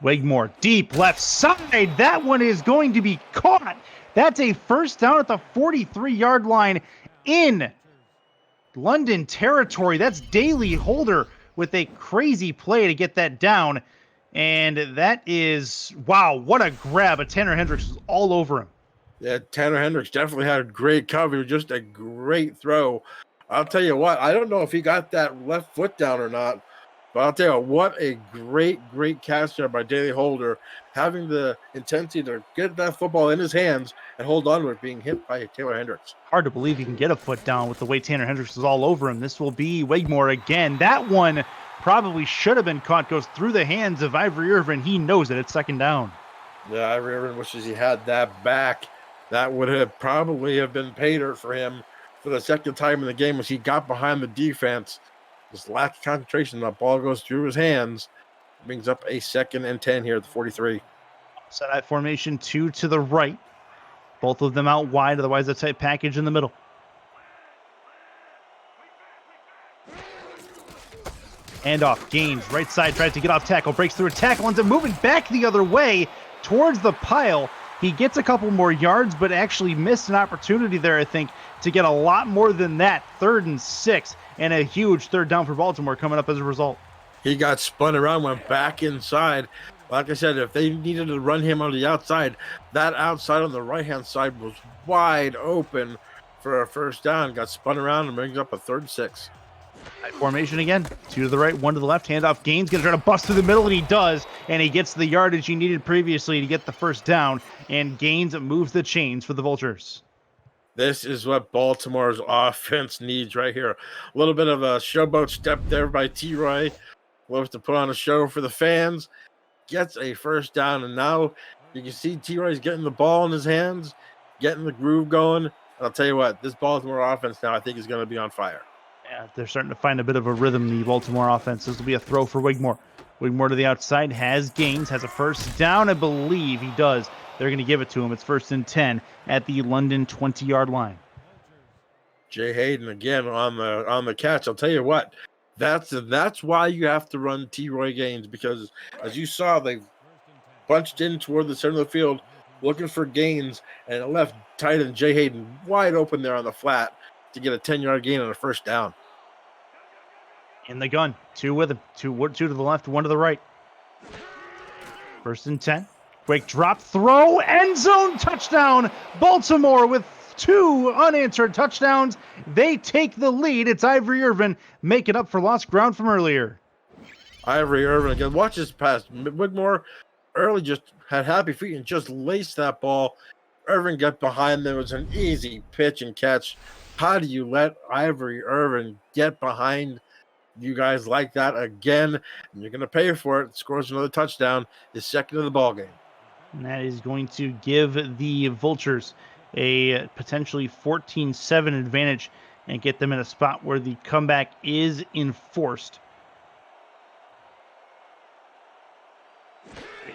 Wigmore, deep left side. That one is going to be caught. That's a first down at the 43-yard line in London territory. That's Daly Holder with a crazy play to get that down. And that is, wow, what a grab. Tanner Hendricks was all over him. Yeah, Tanner Hendricks definitely had a great cover, just a great throw. I'll tell you what, I don't know if he got that left foot down or not, but I'll tell you what a great catch there by Daly Holder, having the intensity to get that football in his hands and hold on to it, being hit by Taylor Hendricks. Hard to believe he can get a foot down with the way Tanner Hendricks was all over him. This will be Wigmore again. That one probably should have been caught, goes through the hands of Ivory Irvin. He knows it. It's 2nd down. Yeah, Ivory Irvin wishes he had that back. That would have probably have been pay dirt for him for the 2nd time in the game as he got behind the defense. Just lack of concentration. That ball goes through his hands. Brings up a 2nd and 10 here at the 43. Set out formation, 2 to the right. Both of them out wide, otherwise a tight package in the middle. Handoff, Gaines, right side, tries to get off tackle, breaks through a tackle, ends up moving back the other way towards the pile. He gets a couple more yards, but actually missed an opportunity there, I think, to get a lot more than that. 3rd and 6, and a huge 3rd down for Baltimore coming up as a result. He got spun around, went back inside. Like I said, if they needed to run him on the outside, that outside on the right-hand side was wide open for a first down. Got spun around and brings up a 3rd and 6. High formation again. 2 to the right, 1 to the left. Handoff. Gaines going to try to bust through the middle, and he does. And he gets the yardage he needed previously to get the first down. And Gaines moves the chains for the Vultures. This is what Baltimore's offense needs right here. A little bit of a showboat step there by T-Roy. Loves to put on a show for the fans. Gets a first down, and now you can see T-Roy's getting the ball in his hands, getting the groove going. And I'll tell you what, this Baltimore offense now I think is going to be on fire. Yeah, they're starting to find a bit of a rhythm, the Baltimore offense. This will be a throw for Wigmore. Wigmore to the outside, has Gaines, has a first down, I believe he does. They're going to give it to him. It's 1st and 10 at the London 20-yard line. Jay Hayden again on the catch. I'll tell you what, that's why you have to run T-Roy Gaines, because as you saw, they bunched in toward the center of the field looking for Gaines, and it left tight end Jay Hayden wide open there on the flat to get a 10-yard gain on a first down. In the gun, 2 with him, 2 to the left, 1 to the right. 1st and 10. Quick drop, throw, end zone, touchdown. Baltimore with 2 unanswered touchdowns. They take the lead. It's Ivory Irvin making up for lost ground from earlier. Ivory Irvin again. Watch this pass. Wigmore early just had happy feet and just laced that ball. Irvin got behind them. It was an easy pitch and catch. How do you let Ivory Irvin get behind you guys like that again? And you're going to pay for it. Scores another touchdown. His second of the ball game. And that is going to give the Vultures a potentially 14-7 advantage and get them in a spot where the comeback is enforced.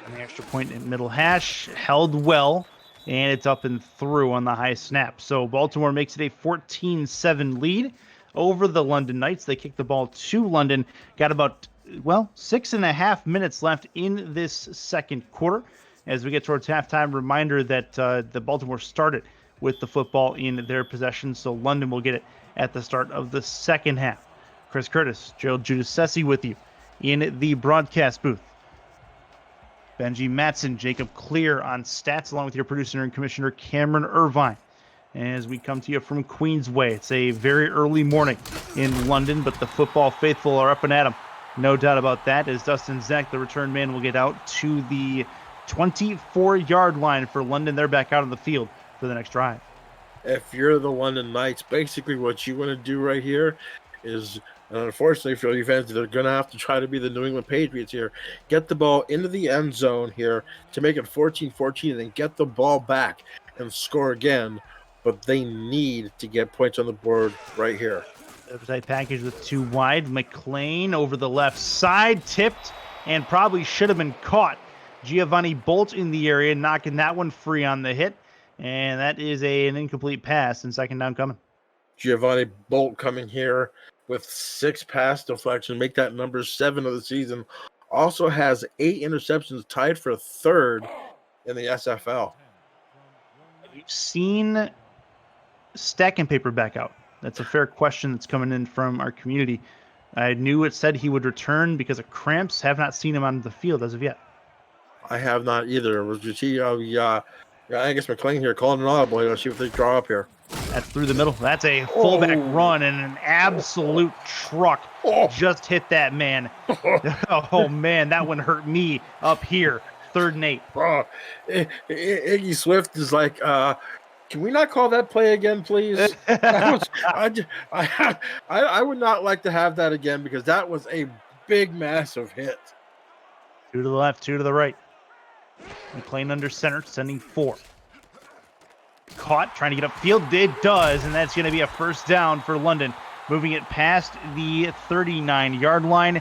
And the extra point in middle hash held well, and it's up and through on the high snap. So Baltimore makes it a 14-7 lead over the London Knights. They kick the ball to London. Got about, 6.5 minutes left in this second quarter. As we get towards halftime, reminder that the Baltimore started with the football in their possession, so London will get it at the start of the second half. Chris Curtis, Gerald Giudice with you in the broadcast booth. Benji Matson, Jacob Clear on stats, along with your producer and commissioner, Cameron Irvine. As we come to you from Queensway, it's a very early morning in London, but the football faithful are up and at 'em. No doubt about that, as Dustin Zach, the return man, will get out to the 24-yard line for London. They're back out on the field for the next drive. If you're the London Knights, basically what you want to do right here is, unfortunately for you fans, they're going to have to try to be the New England Patriots here. Get the ball into the end zone here to make it 14-14 and then get the ball back and score again. But they need to get points on the board right here. Tight package with 2 wide. McLean over the left side, tipped, and probably should have been caught. Giovanni Bolt in the area, knocking that one free on the hit. And that is an incomplete pass, and second down coming. Giovanni Bolt coming here with 6 pass deflections, make that number 7 of the season. Also has 8 interceptions, tied for 3rd in the SFL. We've seen Stack and Paper back out. That's a fair question that's coming in from our community. I knew it said he would return because of cramps. Have not seen him on the field as of yet. I have not either. Was you see Angus McLean here calling an audible? Let's see if they draw up here. That's through the middle. That's a fullback run, and an absolute truck just hit that man. Oh, man, that one hurt me up here. 3rd and 8. Iggy Swift is like, can we not call that play again, please? I would not like to have that again because that was a big, massive hit. 2 to the left, 2 to the right. McLean under center, sending 4. Caught, trying to get upfield. It does, and that's going to be a first down for London. Moving it past the 39-yard line.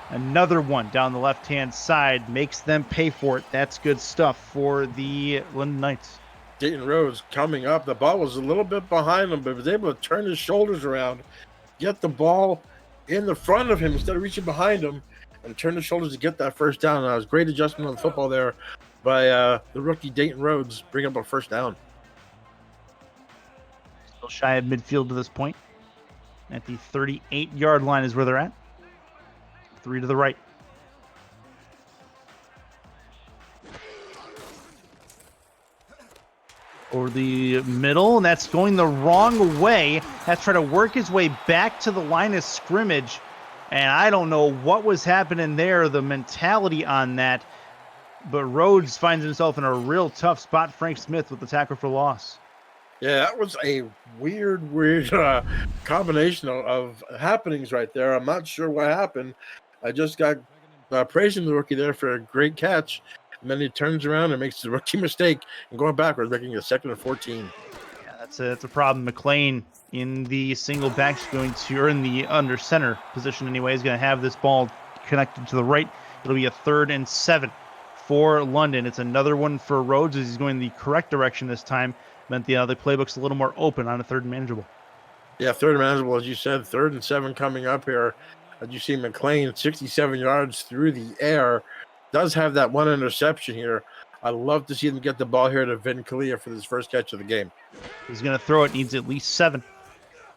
Another one down the left-hand side makes them pay for it. That's good stuff for the London Knights. Dayton Rhodes coming up. The ball was a little bit behind him, but was able to turn his shoulders around, get the ball in the front of him instead of reaching behind him, and turn the shoulders to get that first down. That was great adjustment on the football there by the rookie Dayton Rhodes, bring up a first down. Still shy of midfield to this point. At the 38-yard line is where they're at. 3 to the right. Over the middle, and that's going the wrong way. That's trying to work his way back to the line of scrimmage. And I don't know what was happening there, the mentality on that. But Rhodes finds himself in a real tough spot. Frank Smith with the tackle for loss. Yeah, that was a weird combination of happenings right there. I'm not sure what happened. I just got praising the rookie there for a great catch. And then he turns around and makes the rookie mistake and going backwards, making it 2nd and 14. Yeah, that's a problem. McLean in the single back is going to, or in the under center position anyway, is going to have this ball connected to the right. It'll be a 3rd and 7 for London. It's another one for Rhodes as he's going the correct direction this time. Meant the other playbook's a little more open on a 3rd and manageable. Yeah, 3rd and manageable, as you said. 3rd and 7 coming up here. As you see, McLean 67 yards through the air. Does have that one interception here. I'd love to see them get the ball here to Vin Kalia for this first catch of the game. He's going to throw it. Needs at least 7.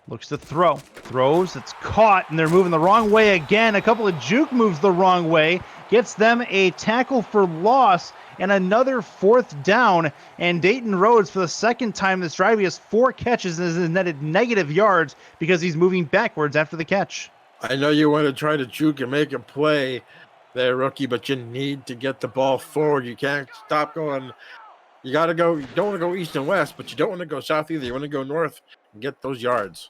Looks to throw. Throws. It's caught, and they're moving the wrong way again. A couple of juke moves the wrong way. Gets them a tackle for loss, and another 4th down. And Dayton Rhodes, for the second time this drive, he has 4 catches and has netted negative yards because he's moving backwards after the catch. I know you want to try to juke and make a play there, rookie, but you need to get the ball forward. You can't stop going. You got to go. You don't want to go east and west, but you don't want to go south either. You want to go north and get those yards.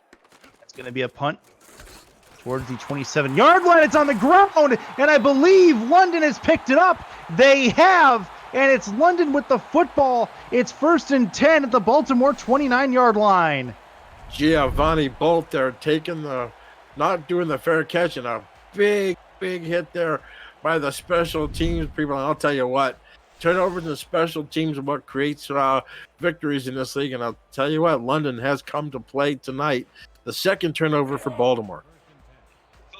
It's going to be a punt towards the 27-yard line. It's on the ground, and I believe London has picked it up. They have, and it's London with the football. It's 1st and 10 at the Baltimore 29-yard line. Giovanni Bolt there not doing the fair catch, and a big hit there by the special teams people. And I'll tell you what, turnovers in the special teams are what creates victories in this league. And I'll tell you what, London has come to play tonight. The second turnover for Baltimore.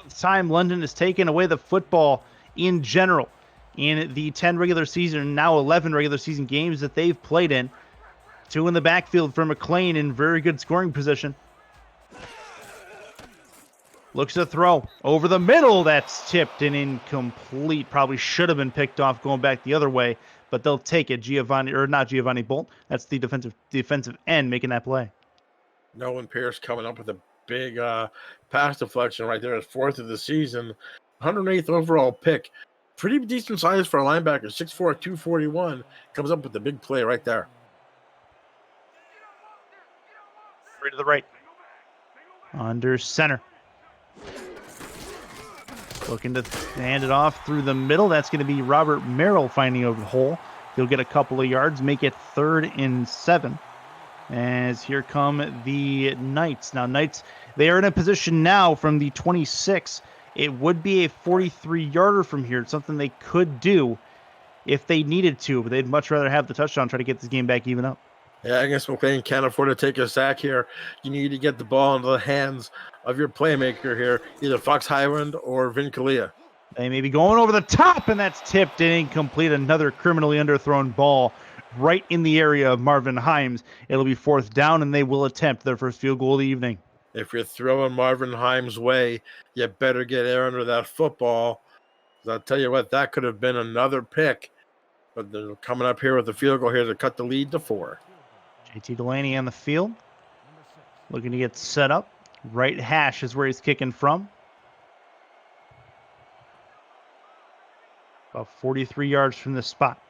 This time London has taken away the football in general in the 10 regular season and now 11 regular season games that they've played in. 2 in the backfield for McLean in very good scoring position. Looks to throw over the middle. That's tipped and incomplete. Probably should have been picked off going back the other way, but they'll take it. Not Giovanni Bolt. That's the defensive end making that play. Nolan Pierce coming up with a big pass deflection right there. His 4th of the season. 108th overall pick. Pretty decent size for a linebacker. 6'4", 241. Comes up with the big play right there. Three to the right. Under center. Looking to hand it off through the middle. That's going to be Robert Merrill finding over the hole. He'll get a couple of yards, make it 3rd and 7. As here come the Knights. Now, Knights, they are in a position now from the 26. It would be a 43-yarder from here. It's something they could do if they needed to, but they'd much rather have the touchdown, try to get this game back even up. Yeah, I guess McLean can't afford to take a sack here. You need to get the ball into the hands of your playmaker here, either Fox Highland or Vin Kalia. They may be going over the top, and that's tipped and incomplete. Another criminally underthrown ball right in the area of Marvin Himes. It'll be 4th down, and they will attempt their first field goal of the evening. If you're throwing Marvin Himes' way, you better get air under that football. I'll tell you what, that could have been another pick, but they're coming up here with a field goal here to cut the lead to 4. JT Delaney on the field, looking to get set up. Right hash is where he's kicking from. About 43 yards from this spot.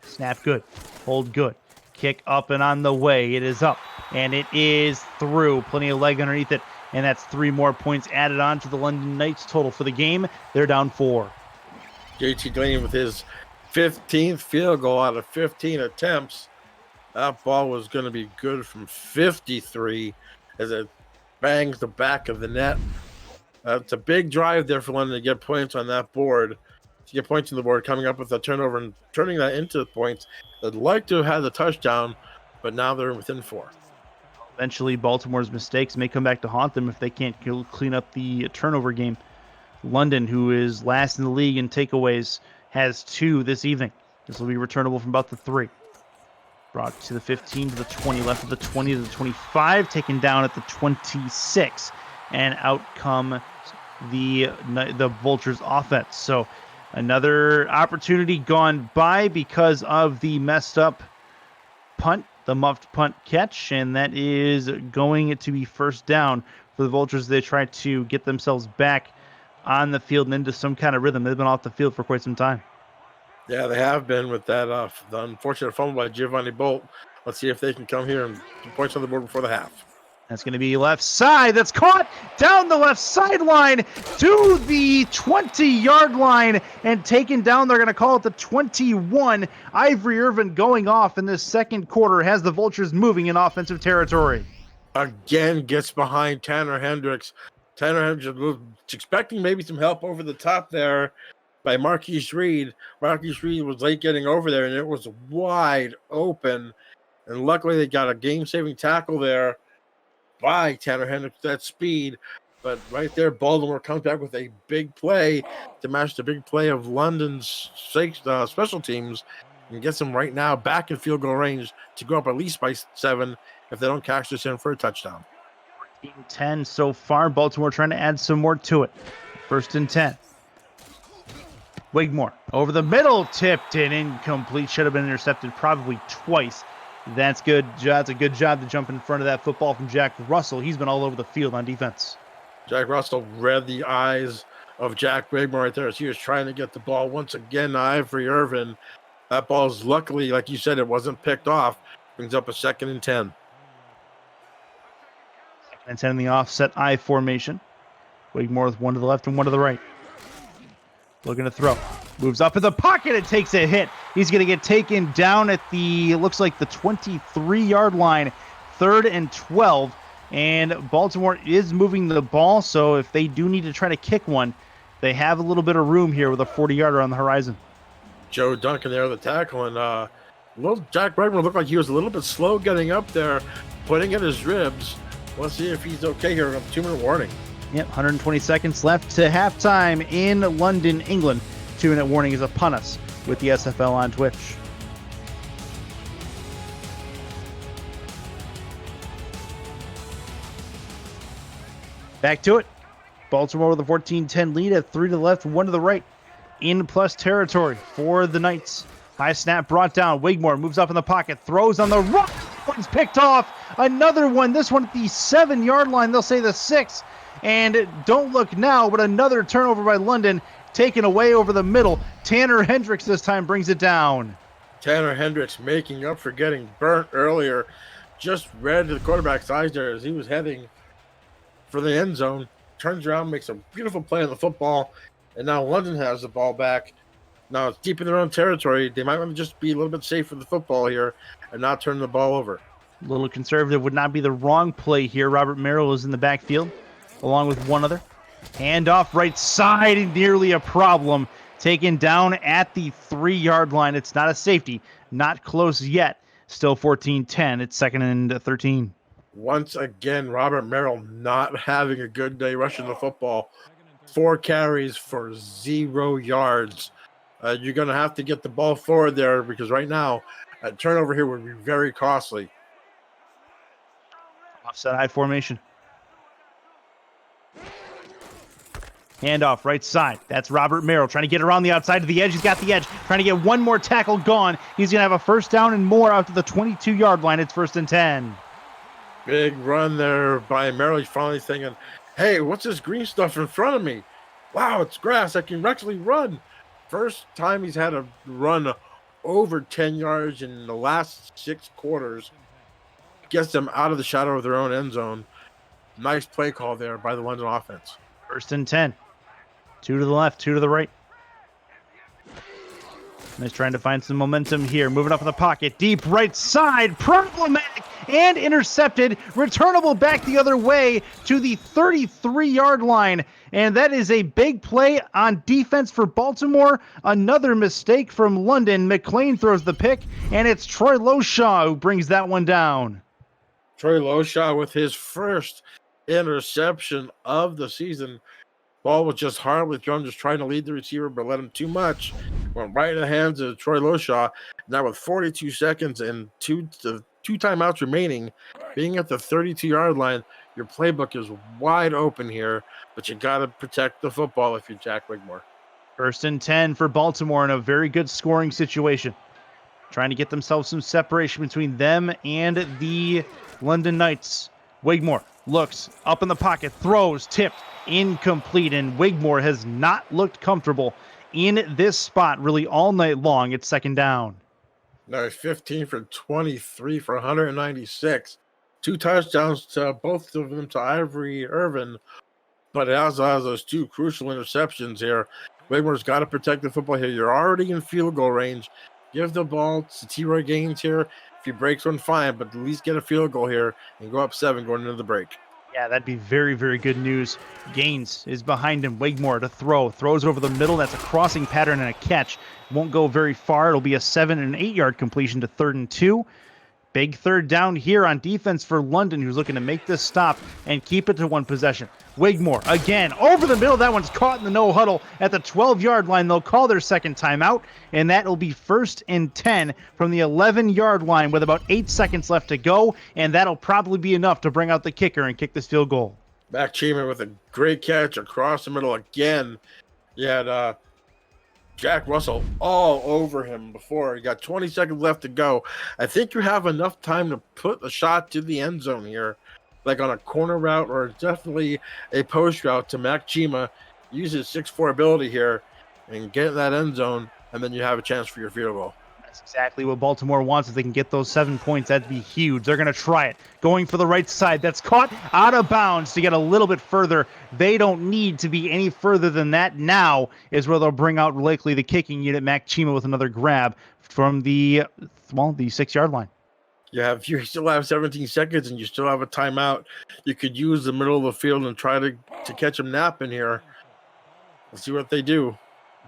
Snap good. Hold good. Kick up and on the way. It is up. And it is through. Plenty of leg underneath it. And that's 3 more points added on to the London Knights total for the game. They're down 4. JT Delaney with his 15th field goal out of 15 attempts. That ball was going to be good from 53 as it bangs the back of the net. It's a big drive there for London to get points on that board. To get points on the board, coming up with a turnover and turning that into points. They'd like to have had the touchdown, but now they're within 4. Eventually, Baltimore's mistakes may come back to haunt them if they can't clean up the turnover game. London, who is last in the league in takeaways, has 2 this evening. This will be returnable from about the 3. Brought to the 15 to the 20, left of the 20 to the 25, taken down at the 26, and out come the Vultures offense. So another opportunity gone by because of the messed up punt, the muffed punt catch, and that is going to be 1st down for the Vultures. They try to get themselves back on the field and into some kind of rhythm. They've been off the field for quite some time. Yeah, they have been with that the unfortunate fumble by Giovanni Bolt. Let's see if they can come here and put points on the board before the half. That's going to be left side. That's caught down the left sideline to the 20-yard line and taken down. They're going to call it the 21. Ivory Irvin going off in this second quarter has the Vultures moving in offensive territory. Again, gets behind Tanner Hendricks. Tanner Hendricks was expecting maybe some help over the top there by Marquise Reed. Marquise Reed was late getting over there, and it was wide open. And luckily, they got a game-saving tackle there by Tanner Hendricks at that speed. But right there, Baltimore comes back with a big play to match the big play of London's special teams and gets them right now back in field goal range to go up at least by 7 if they don't cash this in for a touchdown. 10 so far. Baltimore trying to add some more to it. 1st and 10. Wigmore over the middle, tipped and incomplete. Should have been intercepted probably twice. That's good. That's a good job to jump in front of that football from Jack Russell. He's been all over the field on defense. Jack Russell read the eyes of Jack Wigmore right there as he was trying to get the ball once again to Ivory Irvin. That ball's luckily, like you said, it wasn't picked off. Brings up a 2nd and 10. 2nd and 10 in the offset I formation. Wigmore with one to the left and one to the right. Looking to throw. Moves up in the pocket and takes a hit. He's going to get taken down at the, looks like the 23-yard line. 3rd and 12. And Baltimore is moving the ball, so if they do need to try to kick one, they have a little bit of room here with a 40-yarder on the horizon. Joe Duncan there, the tackle, and little Jack Wigmore looked like he was a little bit slow getting up there, putting in his ribs. Let's see if he's okay here. A 2-minute warning. Yep, 120 seconds left to halftime in London, England. 2-minute warning is upon us with the SFL on Twitch. Back to it. Baltimore with a 14-10 lead at 3 to the left, 1 to the right. In plus territory for the Knights. High snap brought down. Wigmore moves up in the pocket, throws on the run. One's picked off. Another one. This one at the 7-yard line. They'll say the 6. And don't look now, but another turnover by London, taken away over the middle. Tanner Hendricks this time brings it down. Tanner Hendricks making up for getting burnt earlier. Just read the quarterback's eyes there as he was heading for the end zone. Turns around, makes a beautiful play on the football, and now London has the ball back. Now it's deep in their own territory. They might want to just be a little bit safe with the football here and not turn the ball over. A little conservative would not be the wrong play here. Robert Merrill is in the backfield, along with one other. Handoff right side, nearly a problem. Taken down at the 3-yard line. It's not a safety. Not close yet. Still 14-10. It's 2nd and 13. Once again, Robert Merrill not having a good day rushing the football. 4 carries for 0 yards. You're going to have to get the ball forward there because right now, a turnover here would be very costly. Offset I formation. Handoff right side. That's Robert Merrill trying to get around the outside to the edge. He's got the edge. Trying to get one more tackle gone. He's going to have a first down and more out to the 22-yard line. It's 1st and 10. Big run there by Merrill. He's finally thinking, hey, what's this green stuff in front of me? Wow, it's grass. I can actually run. First time he's had a run over 10 yards in the last 6 quarters. Gets them out of the shadow of their own end zone. Nice play call there by the London offense. 1st and 10. 2 to the left, 2 to the right. And he's trying to find some momentum here. Moving up in the pocket. Deep right side. Problematic and intercepted. Returnable back the other way to the 33-yard line. And that is a big play on defense for Baltimore. Another mistake from London. McLean throws the pick, and it's Troy Loshaw who brings that one down. Troy Loshaw with his first interception of the season. Ball was just hardly thrown, just trying to lead the receiver, but let him too much. Went right in the hands of Troy Loshaw. Now with 42 seconds and two timeouts remaining, being at the 32-yard line, your playbook is wide open here, but you got to protect the football if you're Jack Wigmore. 1st and 10 for Baltimore in a very good scoring situation. Trying to get themselves some separation between them and the London Knights. Wigmore looks up in the pocket, throws, tipped, incomplete, and Wigmore has not looked comfortable in this spot really all night long. It's 2nd down. Now 15 for 23 for 196. 2 touchdowns to both of them to Ivory Irvin, but it also has those 2 crucial interceptions here. Wigmore's got to protect the football here. You're already in field goal range. Give the ball to T-Roy Gaines here. If he breaks one, fine, but at least get a field goal here and go up 7 going into the break. Yeah, that'd be very, very good news. Gaines is behind him. Wigmore to throw. Throws over the middle. That's a crossing pattern and a catch. Won't go very far. It'll be a 7 and 8-yard completion to 3rd and 2. Big 3rd down here on defense for London, who's looking to make this stop and keep it to 1 possession. Wigmore again over the middle. That one's caught in the no huddle at the 12-yard line. They'll call their 2nd timeout, and that will be 1st and 10 from the 11-yard line with about 8 seconds left to go, and that'll probably be enough to bring out the kicker and kick this field goal. Mac Cheeman with a great catch across the middle again. You had Jack Russell all over him before. He got 20 seconds left to go. I think you have enough time to put a shot to the end zone here, like on a corner route or definitely a post route to Mac Chima. Use his 6'4" ability here and get in that end zone, and then you have a chance for your field goal. That's exactly what Baltimore wants. If they can get those 7 points, that'd be huge. They're going to try it. Going for the right side. That's caught out of bounds to get a little bit further. They don't need to be any further than that. Now is where they'll bring out likely the kicking unit. Mac Chima with another grab from the 6-yard line. You still have 17 seconds and you still have a timeout. You could use the middle of the field and try to catch them napping here. Let's see what they do.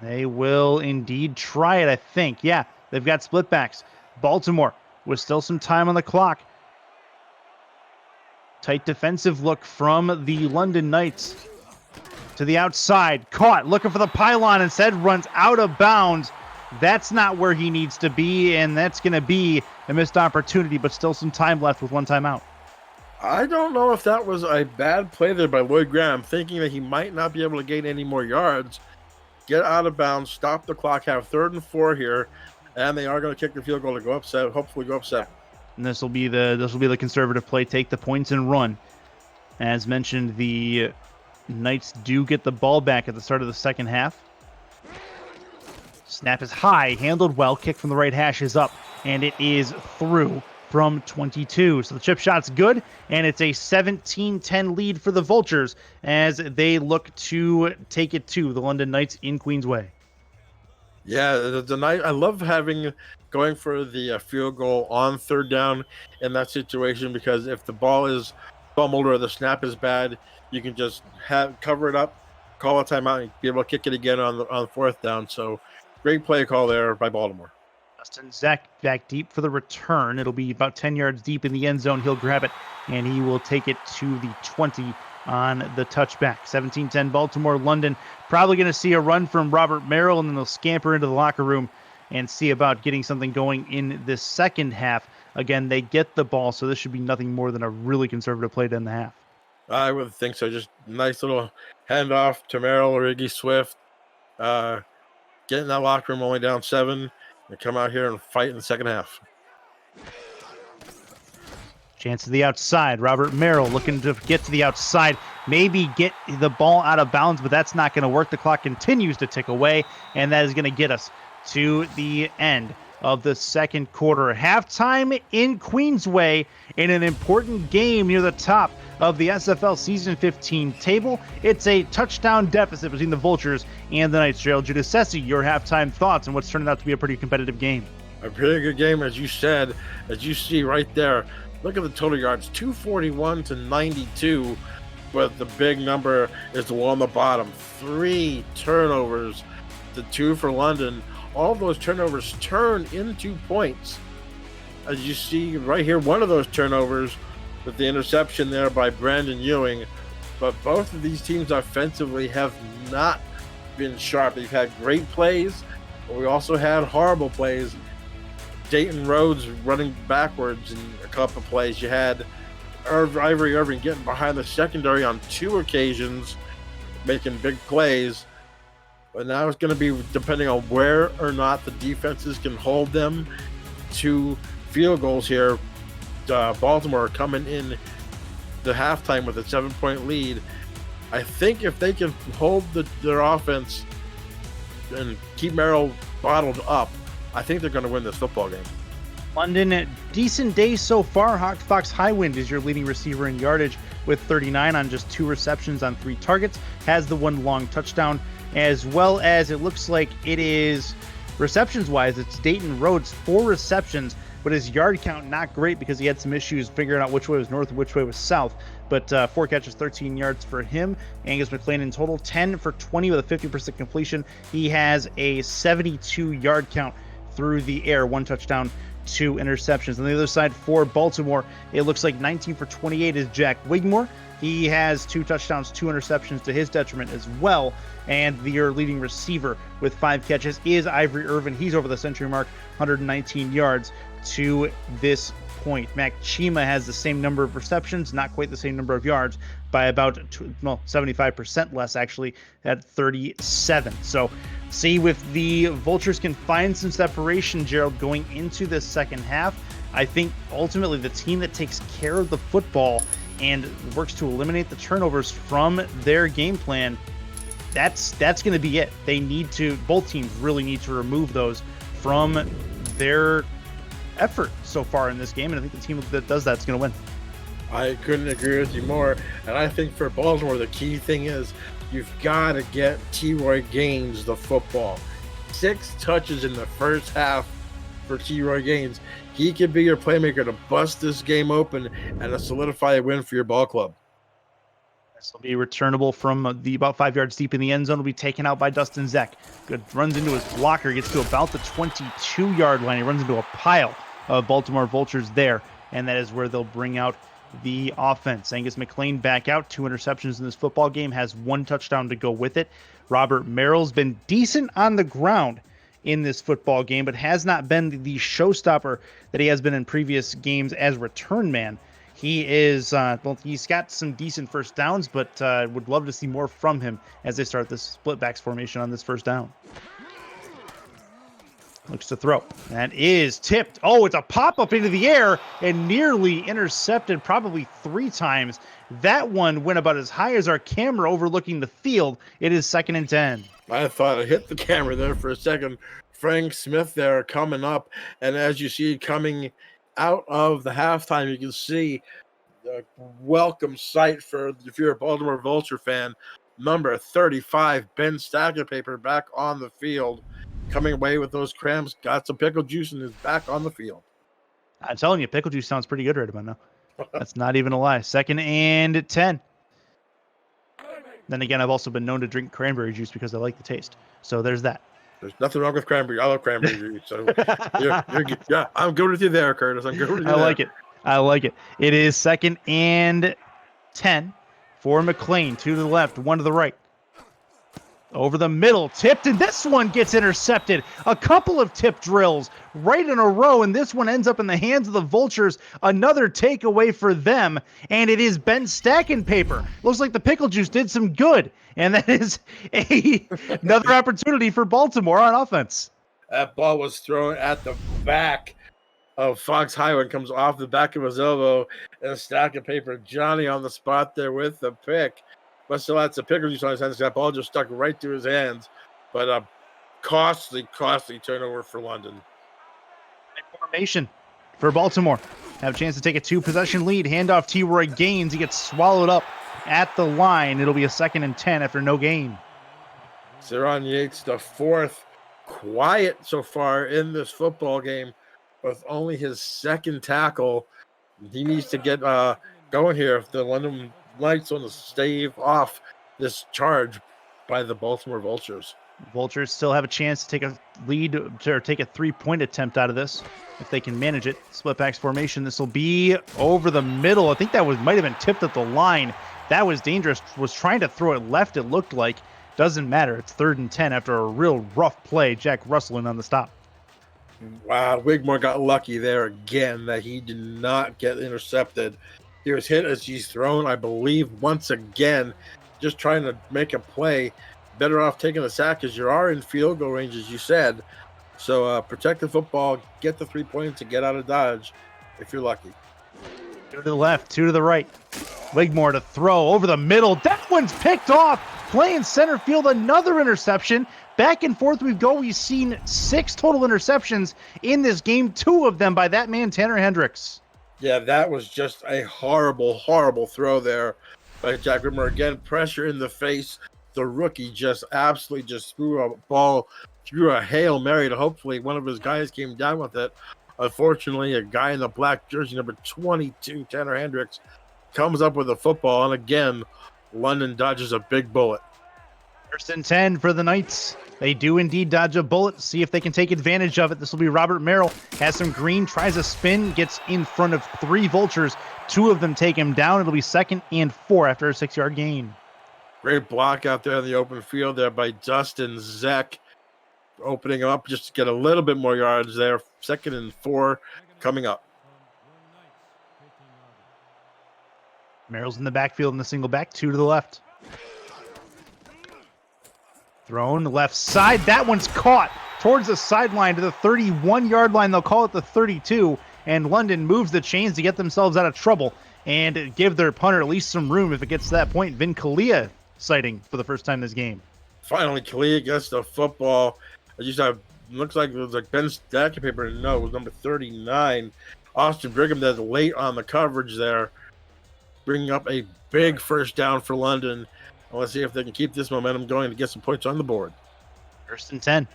They will indeed try it, I think. Yeah, they've got split backs. Baltimore with still some time on the clock. Tight defensive look from the London Knights. To the outside. Caught. Looking for the pylon. Instead runs out of bounds. That's not where he needs to be, and that's going to be a missed opportunity, but still some time left with one timeout. I don't know if that was a bad play there by Lloyd Graham, thinking that he might not be able to gain any more yards. Get out of bounds, stop the clock, have 3rd and 4 here, and they are going to kick the field goal to go up 7, hopefully go up 7. And this will be the conservative play. Take the points and run. As mentioned, the Knights do get the ball back at the start of the second half. Snap is high, handled well. Kick from the right hash is up, and it is through from 22. So the chip shot's good, and it's a 17-10 lead for the Vultures as they look to take it to the London Knights in Queensway. Yeah, the Knight. I love going for the field goal on 3rd down in that situation, because if the ball is fumbled or the snap is bad, you can just cover it up, call a timeout, and be able to kick it again on 4th down. So great play call there by Baltimore. Justin Zach back deep for the return. It'll be about 10 yards deep in the end zone. He'll grab it, and he will take it to the 20 on the touchback. 17-10 Baltimore. London probably going to see a run from Robert Merrill, and then they'll scamper into the locker room and see about getting something going in the second half. Again, they get the ball, so this should be nothing more than a really conservative play to end the half. I would think so. Just nice little handoff to Merrill or Iggy Swift. Get in that locker room only down 7. And come out here and fight in the second half. Chance to the outside. Robert Merrill looking to get to the outside. Maybe get the ball out of bounds, but that's not going to work. The clock continues to tick away, and that is going to get us to the end of the second quarter. Halftime in Queensway in an important game near the top of the SFL Season 15 table. It's a touchdown deficit between the Vultures and the Knights. Gerald Giudice, your halftime thoughts on what's turning out to be a pretty competitive game. A pretty good game, as you said, as you see right there. Look at the total yards, 241 to 92, but the big number is the one on the bottom. 3 turnovers, the 2 for London. All of those turnovers turn into points. As you see right here, one of those turnovers with the interception there by Brandon Ewing. But both of these teams offensively have not been sharp. They've had great plays, but we also had horrible plays. Dayton Rhodes running backwards in a couple of plays. You had Ivory Irving getting behind the secondary on 2 occasions, making big plays. But now it's going to be depending on where or not the defenses can hold them to field goals here. Baltimore coming in the halftime with a 7-point lead. I think if they can hold their offense and keep Merrill bottled up, I think they're going to win this football game. London, decent day so far. Fox Highwind is your leading receiver in yardage with 39 on just 2 receptions on 3 targets. Has the 1 long touchdown, as well as it looks like it is receptions-wise. It's Dayton Rhodes, 4 receptions, but his yard count not great because he had some issues figuring out which way was north and which way was south. But 4 catches, 13 yards for him. Angus McLean in total, 10 for 20 with a 50% completion. He has a 72-yard count through the air, 1 touchdown, 2 interceptions. On the other side for Baltimore, it looks like 19 for 28 is Jack Wigmore. He has 2 touchdowns, 2 interceptions to his detriment as well. And your leading receiver with 5 catches is Ivory Irvin. He's over the century mark, 119 yards to this point. Mac Chima has the same number of receptions, not quite the same number of yards, by about 75% less, actually, at 37. So see if the Vultures can find some separation, Gerald, going into this second half. I think ultimately the team that takes care of the football and works to eliminate the turnovers from their game plan, that's going to be it. They need to, both teams really need to remove those from their effort so far in this game, and I think the team that does that is going to win. I couldn't agree with you more. And I think for Baltimore, the key thing is you've got to get T-Roy Gaines the football. 6 touches in the first half for T-Roy Gaines. He could be your playmaker to bust this game open and to solidify a win for your ball club. This will be returnable from the about 5 yards deep in the end zone. Will be taken out by Dustin Zeck. Good, runs into his blocker, gets to about the 22-yard line. He runs into a pile of Baltimore Vultures there, and that is where they'll bring out the offense. Angus McLean back out, 2 interceptions in this football game, has 1 touchdown to go with it. Robert Merrill's been decent on the ground in this football game, but has not been the showstopper that he has been in previous games as return man. He is, well, he's got some decent first downs, but would love to see more from him as they start this split backs formation on this first down. Looks to throw. That is tipped. Oh, it's a pop-up into the air and nearly intercepted probably 3 times. That one went about as high as our camera overlooking the field. It is 2nd and 10. I thought I hit the camera there for a second. Frank Smith there coming up, and as you see coming out of the halftime, you can see the welcome sight for, if you're a Baltimore Vulture fan, number 35, Ben Stackerpaper, back on the field, coming away with those cramps, got some pickle juice, and is back on the field. I'm telling you, pickle juice sounds pretty good right about now. That's not even a lie. 2nd and 10. Then again, I've also been known to drink cranberry juice because I like the taste. So there's that. There's nothing wrong with cranberry. I love cranberry juice. So you're good. Yeah, I'm good with you there, Curtis. I'm good with you there. I like it. It is 2nd and 10 for McLean. 2 to the left, 1 to the right. Over the middle, tipped, and this one gets intercepted. A couple of tip drills right in a row, and this one ends up in the hands of the Vultures. Another takeaway for them, and it is Ben Stackenpaper. Looks like the pickle juice did some good, and that is another opportunity for Baltimore on offense. That ball was thrown at the back of Fox Highway and comes off the back of his elbow, and Stackenpaper, Johnny on the spot there with the pick. But still had some pickle juice on his hands. That ball just stuck right through his hands. But a costly turnover for London. Formation for Baltimore. Have a chance to take a 2-possession lead. Handoff T-Roy Gaines. He gets swallowed up at the line. It'll be a 2nd and 10 after no gain. Zeron Yates, the 4th, quiet so far in this football game with only his 2nd tackle. He needs to get going here if the London Knights want to stave off this charge by the Baltimore Vultures. Vultures still have a chance to take a lead or take a 3-point attempt out of this if they can manage it. Split backs formation. This will be over the middle. I think that might have been tipped at the line. That was dangerous. Was trying to throw it left, it looked like. Doesn't matter. It's 3rd and 10 after a real rough play. Jack Russell on the stop. Wow, Wigmore got lucky there again that he did not get intercepted. He was hit as he's thrown, I believe, once again, just trying to make a play. Better off taking a sack because you are in field goal range, as you said. So protect the football, get the 3 points, and get out of Dodge if you're lucky. 2 to the left, 2 to the right. Wigmore to throw over the middle. That one's picked off. Playing center field, another interception. Back and forth we go. We've seen 6 total interceptions in this game, 2 of them by that man, Tanner Hendricks. Yeah, that was just a horrible throw there by Jack Wigmore. Again, pressure in the face. The rookie just absolutely just threw a ball, threw a Hail Mary to hopefully one of his guys came down with it. Unfortunately, a guy in the black jersey, number 22, Tanner Hendricks, comes up with a football. And again, London dodges a big bullet. 1st and 10 for the Knights. They do indeed dodge a bullet. See if they can take advantage of it. This will be Robert Merrill. Has some green, tries a spin, gets in front of 3 Vultures. 2 of them take him down. It'll be 2nd and 4 after a 6-yard gain. Great block out there in the open field there by Dustin Zeck. Opening up just to get a little bit more yards there. 2nd and 4 coming up. Merrill's in the backfield in the single back, 2 to the left. Thrown left side. That one's caught towards the sideline to the 31-yard line. They'll call it the 32, and London moves the chains to get themselves out of trouble and give their punter at least some room if it gets to that point. Vin Kalia sighting for the first time this game. Finally, Kalia gets the football. It just looks like it was like Ben's stacking paper. No, it was number 39. Austin Brigham that's late on the coverage there, bringing up a big first down for London. Let's see if they can keep this momentum going to get some points on the board. 1st and 10.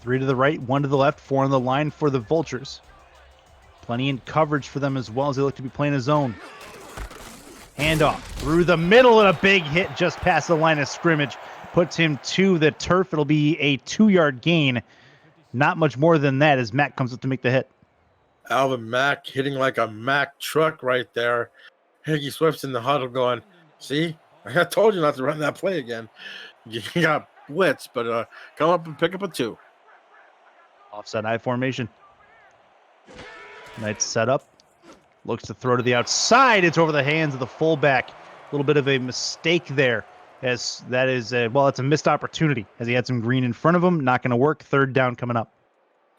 3 to the right, 1 to the left, 4 on the line for the Vultures. Plenty in coverage for them as well as they look to be playing a zone. Handoff through the middle and a big hit just past the line of scrimmage. Puts him to the turf. It'll be a 2-yard gain. Not much more than that as Mack comes up to make the hit. Alvin Mack hitting like a Mack truck right there. Higgy Swift's in the huddle going, see, I told you not to run that play again. You got blitz, but come up and pick up a 2. Offside I formation. Knights set up. Looks to throw to the outside. It's over the hands of the fullback. A little bit of a mistake there, as that is it's a missed opportunity as he had some green in front of him. Not going to work. 3rd down coming up.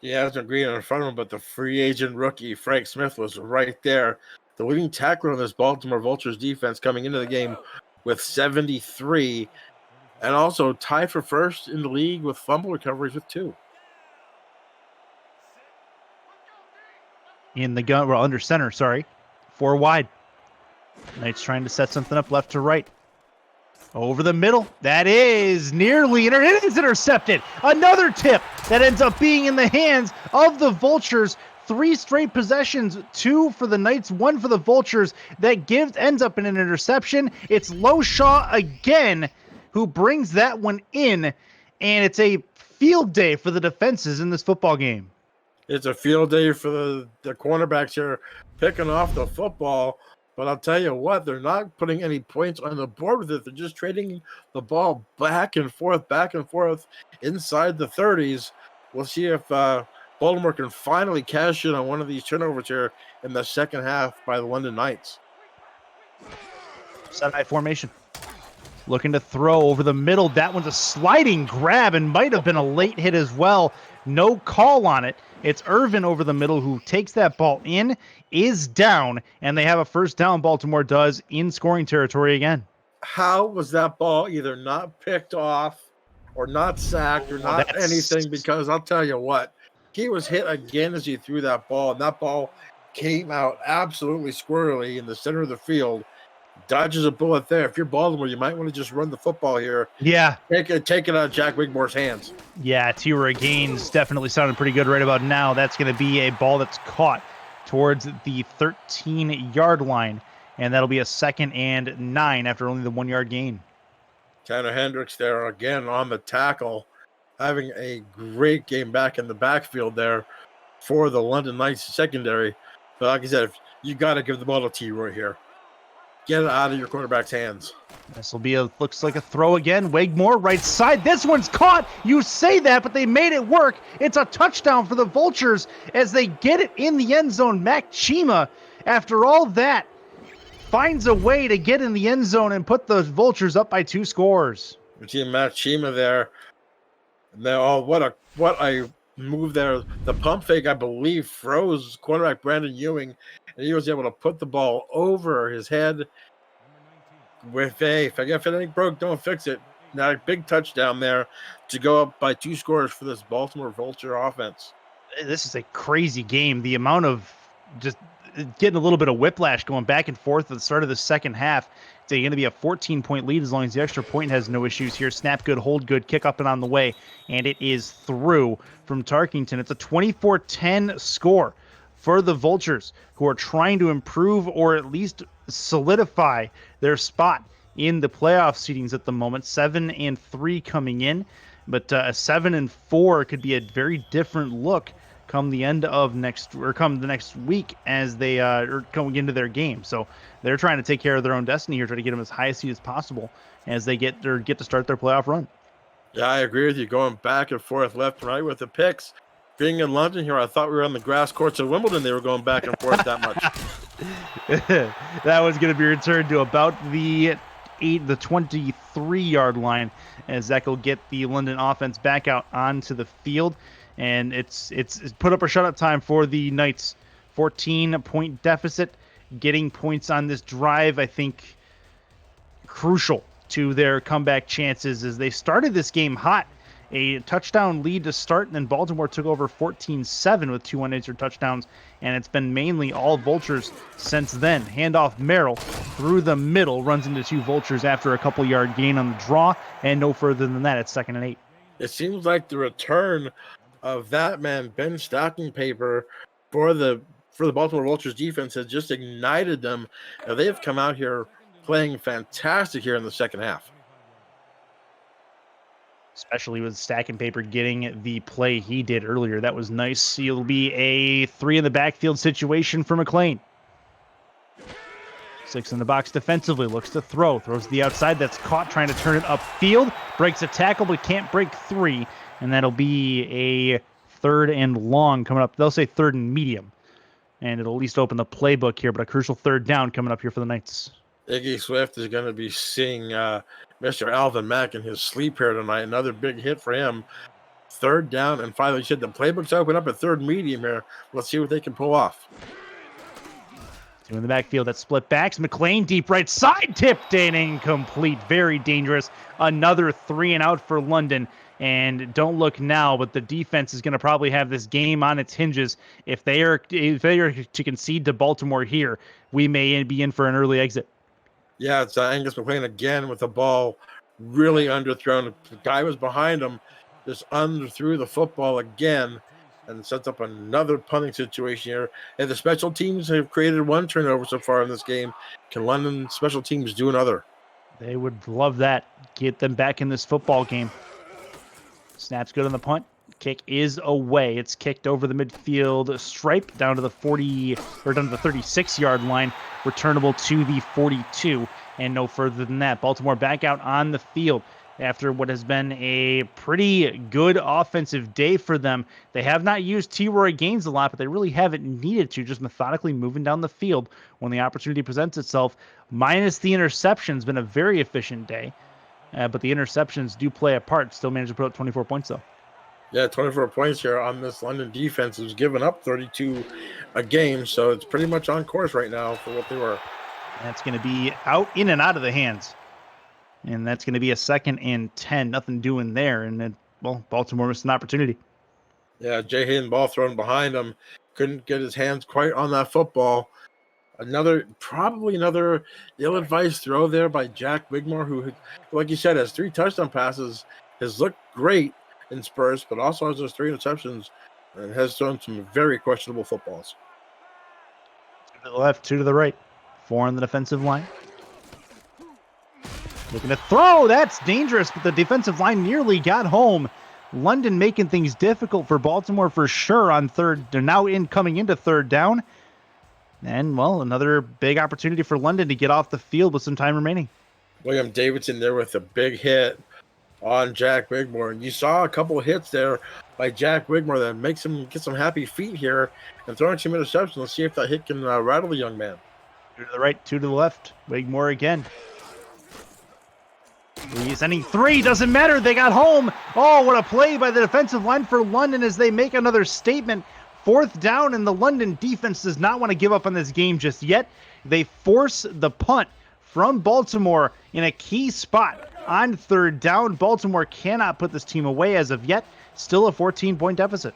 He has some green in front of him, but the free agent rookie Frank Smith was right there. The leading tackler on this Baltimore Vultures defense coming into the game with 73, and also tied for first in the league with fumble recoveries with 2. In the gun, under center, sorry. 4 wide. Knights trying to set something up left to right. Over the middle. That is nearly, it is intercepted. Another tip that ends up being in the hands of the Vultures. 3 straight possessions, 2 for the Knights, 1 for the Vultures. That ends up in an interception. It's Lowshaw again who brings that one in, and it's a field day for the defenses in this football game. It's a field day for the cornerbacks here picking off the football. But I'll tell you what, they're not putting any points on the board with it. They're just trading the ball back and forth inside the 30s. We'll see if Baltimore can finally cash in on one of these turnovers here in the second half by the London Knights. Set high formation. Looking to throw over the middle. That one's a sliding grab and might have been a late hit as well. No call on it. It's Irvin over the middle who takes that ball in, is down, and they have a first down, Baltimore does, in scoring territory again. How was that ball either not picked off or not sacked or not anything? Because I'll tell you what, he was hit again as he threw that ball, and that ball came out absolutely squirrely in the center of the field. Dodges a bullet there. If you're Baltimore, you might want to just run the football here. Yeah. Take it out of Jack Wigmore's hands. Yeah, T-Roy Gaines definitely sounding pretty good right about now. That's going to be a ball that's caught towards the 13-yard line, and that'll be a 2nd and 9 after only the 1-yard gain. Tanner Hendricks there again on the tackle, having a great game back in the backfield there for the London Knights secondary. But like I said, you got to give the ball to T-Roy here. Get it out of your quarterback's hands. This will be looks like a throw again. Wigmore, right side. This one's caught. You say that, but they made it work. It's a touchdown for the Vultures as they get it in the end zone. Mac Chima, after all that, finds a way to get in the end zone and put the Vultures up by 2 scores. You see Mac Chima there. What a move there. The pump fake, I believe, froze quarterback Brandon Ewing, and he was able to put the ball over his head with if it ain't broke, don't fix it. Now a big touchdown there to go up by 2 scores for this Baltimore Vulture offense. This is a crazy game. The amount of just getting a little bit of whiplash going back and forth at the start of the second half. It's going to be a 14-point lead as long as the extra point has no issues here. Snap good, hold good, kick up and on the way, and it is through from Tarkington. It's a 24-10 score for the Vultures, who are trying to improve or at least solidify their spot in the playoff seedings at the moment. 7-3 coming in, but a 7-4 could be a very different look come the end of come the next week as they are going into their game. So they're trying to take care of their own destiny here, try to get them as high a seed as possible as they get to start their playoff run. Yeah, I agree with you. Going back and forth, left and right with the picks. Being in London here, I thought we were on the grass courts of Wimbledon. They were going back and forth that much. That was going to be returned to about the 23-yard line, as Zach will get the London offense back out onto the field, and it's put up or shut up time for the Knights. 14-point deficit, getting points on this drive, I think, crucial to their comeback chances as they started this game hot. A touchdown lead to start, and then Baltimore took over 14-7 with 2 unanswered touchdowns, and it's been mainly all Vultures since then. Handoff Merrill through the middle, runs into 2 Vultures after a couple-yard gain on the draw, and no further than that. It's 2nd and 8. It seems like the return of that man, Ben Stocking Paper, for the Baltimore Vultures defense has just ignited them. Now, they've come out here playing fantastic here in the second half. Especially with Stacking Paper getting the play he did earlier. That was nice. It'll be a 3 in the backfield situation for McLean. 6 in the box defensively, looks to throw, throws to the outside, that's caught, trying to turn it upfield, breaks a tackle but can't break 3, and that'll be a 3rd and long coming up. They'll say 3rd and medium, and it'll at least open the playbook here, but a crucial 3rd down coming up here for the Knights. Iggy Swift is going to be seeing Mr. Alvin Mack in his sleep here tonight. Another big hit for him. 3rd down and 5. Like you said, the playbook's open up at 3rd medium here. Let's see what they can pull off. 2 in the backfield, that split backs. McLean deep right side, tipped and incomplete. Very dangerous. Another 3 and out for London. And don't look now, but the defense is going to probably have this game on its hinges. If they are to concede to Baltimore here, we may be in for an early exit. Yeah, it's Angus McLean again with the ball really underthrown. The guy was behind him, just underthrew the football again, and sets up another punting situation here. And the special teams have created 1 turnover so far in this game. Can London special teams do another? They would love that. Get them back in this football game. Snap's good on the punt. Kick is away. It's kicked over the midfield stripe down to the 36-yard line. Returnable to the 42, and no further than that. Baltimore back out on the field after what has been a pretty good offensive day for them. They have not used T-Roy Gaines a lot, but they really haven't needed to, just methodically moving down the field when the opportunity presents itself. Minus the interceptions, been a very efficient day, but the interceptions do play a part. Still managed to put up 24 points, though. Yeah, 24 points here on this London defense, who's given up 32 a game, so it's pretty much on course right now for what they were. That's going to be in and out of the hands. And that's going to be a 2nd and 10. Nothing doing there. And then, well, Baltimore missed an opportunity. Yeah, Jay Hayden ball thrown behind him. Couldn't get his hands quite on that football. Probably another ill-advised throw there by Jack Wigmore, who, like you said, has 3 touchdown passes, has looked great in spurts, but also has those 3 interceptions and has thrown some very questionable footballs. 2 to the left, 2 to the right. 4 on the defensive line. Looking to throw. That's dangerous, but the defensive line nearly got home. London making things difficult for Baltimore for sure on 3rd. They're now coming into 3rd down. And, well, another big opportunity for London to get off the field with some time remaining. William Davidson there with a big hit on Jack Wigmore. And you saw a couple of hits there by Jack Wigmore that makes him get some happy feet here and throwing some interceptions. Let's see if that hit can rattle the young man. 2 to the right, 2 to the left. Wigmore again. He's sending 3. Doesn't matter. They got home. Oh, what a play by the defensive line for London as they make another statement. 4th down, and the London defense does not want to give up on this game just yet. They force the punt from Baltimore in a key spot on 3rd down. Baltimore cannot put this team away as of yet. Still a 14-point deficit.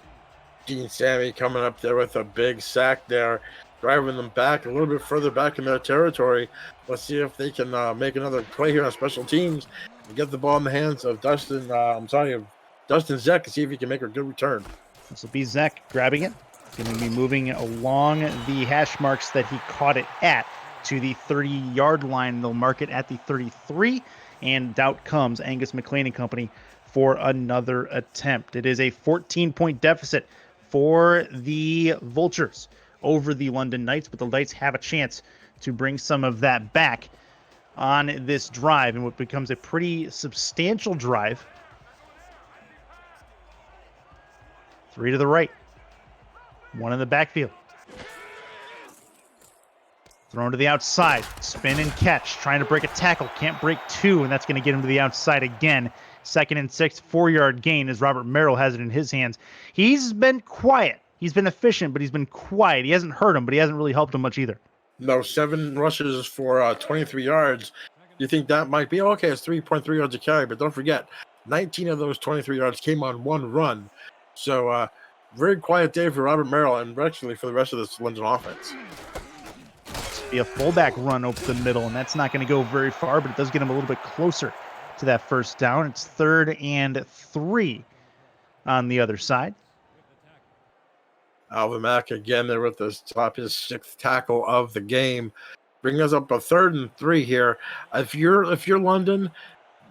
Gene Sammy coming up there with a big sack there, driving them back a little bit further back in their territory. Let's see if they can make another play here on special teams and get the ball in the hands of Dustin Zek and see if he can make a good return. This will be Zek grabbing it. Going to be moving along the hash marks that he caught it at to the 30-yard line. They'll mark it at the 33, and out comes Angus McLean and company for another attempt. It is a 14-point deficit for the Vultures over the London Knights, but the Knights have a chance to bring some of that back on this drive, and what becomes a pretty substantial drive. 3 to the right. 1 in the backfield. Thrown to the outside, spin and catch, trying to break a tackle, can't break two, and that's going to get him to the outside again. 2nd and 6, 4-yard gain as Robert Merrill has it in his hands. He's been quiet. He's been efficient, but he's been quiet. He hasn't hurt him, but he hasn't really helped him much either. No, 7 rushes for 23 yards. You think that might be okay? It's 3.3 yards a carry, but don't forget, 19 of those 23 yards came on one run. So, very quiet day for Robert Merrill and actually for the rest of this London offense. Be a fullback run over the middle, and that's not going to go very far, but it does get him a little bit closer to that first down. It's 3rd and 3 on the other side. Alvin Mack again there with his 6th tackle of the game, bringing us up a 3rd and 3 here. If you're London,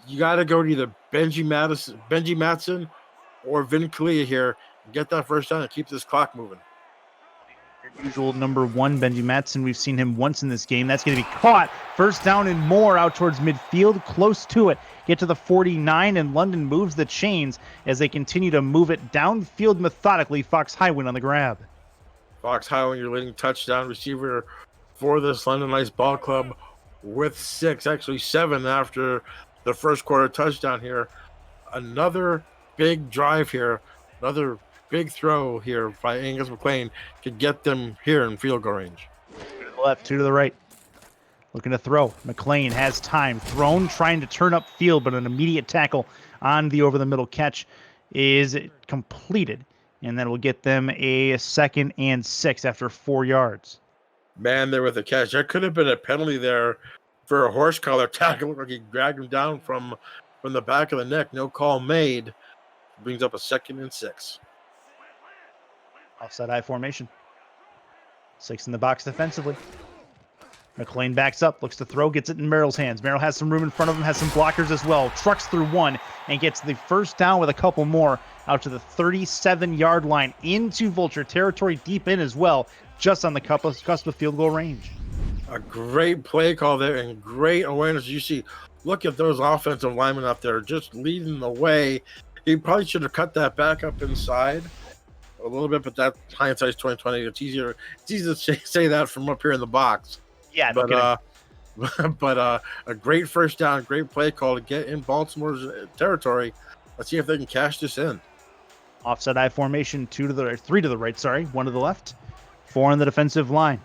you got to go to either Benji Matson or Vin Kalia here and get that first down and keep this clock moving. Usual number 1, Benji Matson. We've seen him once in this game. That's going to be caught. First down and more out towards midfield, close to it. Get to the 49, and London moves the chains as they continue to move it downfield methodically. Fox Highwind on the grab. Fox Highwind, your leading touchdown receiver for this London Knights ball club with 6, actually 7 after the first quarter touchdown here. Another big drive here. Another big throw here by Angus McLean to get them here in field goal range. 2 to the left, 2 to the right. Looking to throw. McLean has time. Thrown, trying to turn up field, but an immediate tackle on the over-the-middle catch is completed. And that will get them a 2nd and 6 after 4 yards. Man there with a catch. That could have been a penalty there for a horse collar tackle. Looked like he dragged him down from the back of the neck. No call made. Brings up a 2nd and 6. Offside I formation. 6 in the box defensively. McLean backs up, looks to throw, gets it in Merrill's hands. Merrill has some room in front of him, has some blockers as well. Trucks through one and gets the first down with a couple more out to the 37-yard line into Vulture territory, deep in as well, just on the cusp of field goal range. A great play call there and great awareness. You see, look at those offensive linemen up there just leading the way. He probably should have cut that back up inside a little bit, but that hindsight's 2020. It's easier to say that from up here in the box. Yeah, but a great first down, great play call to get in Baltimore's territory. Let's see if they can cash this in. Offside I formation, 3 to the right, 1 to the left, 4 on the defensive line.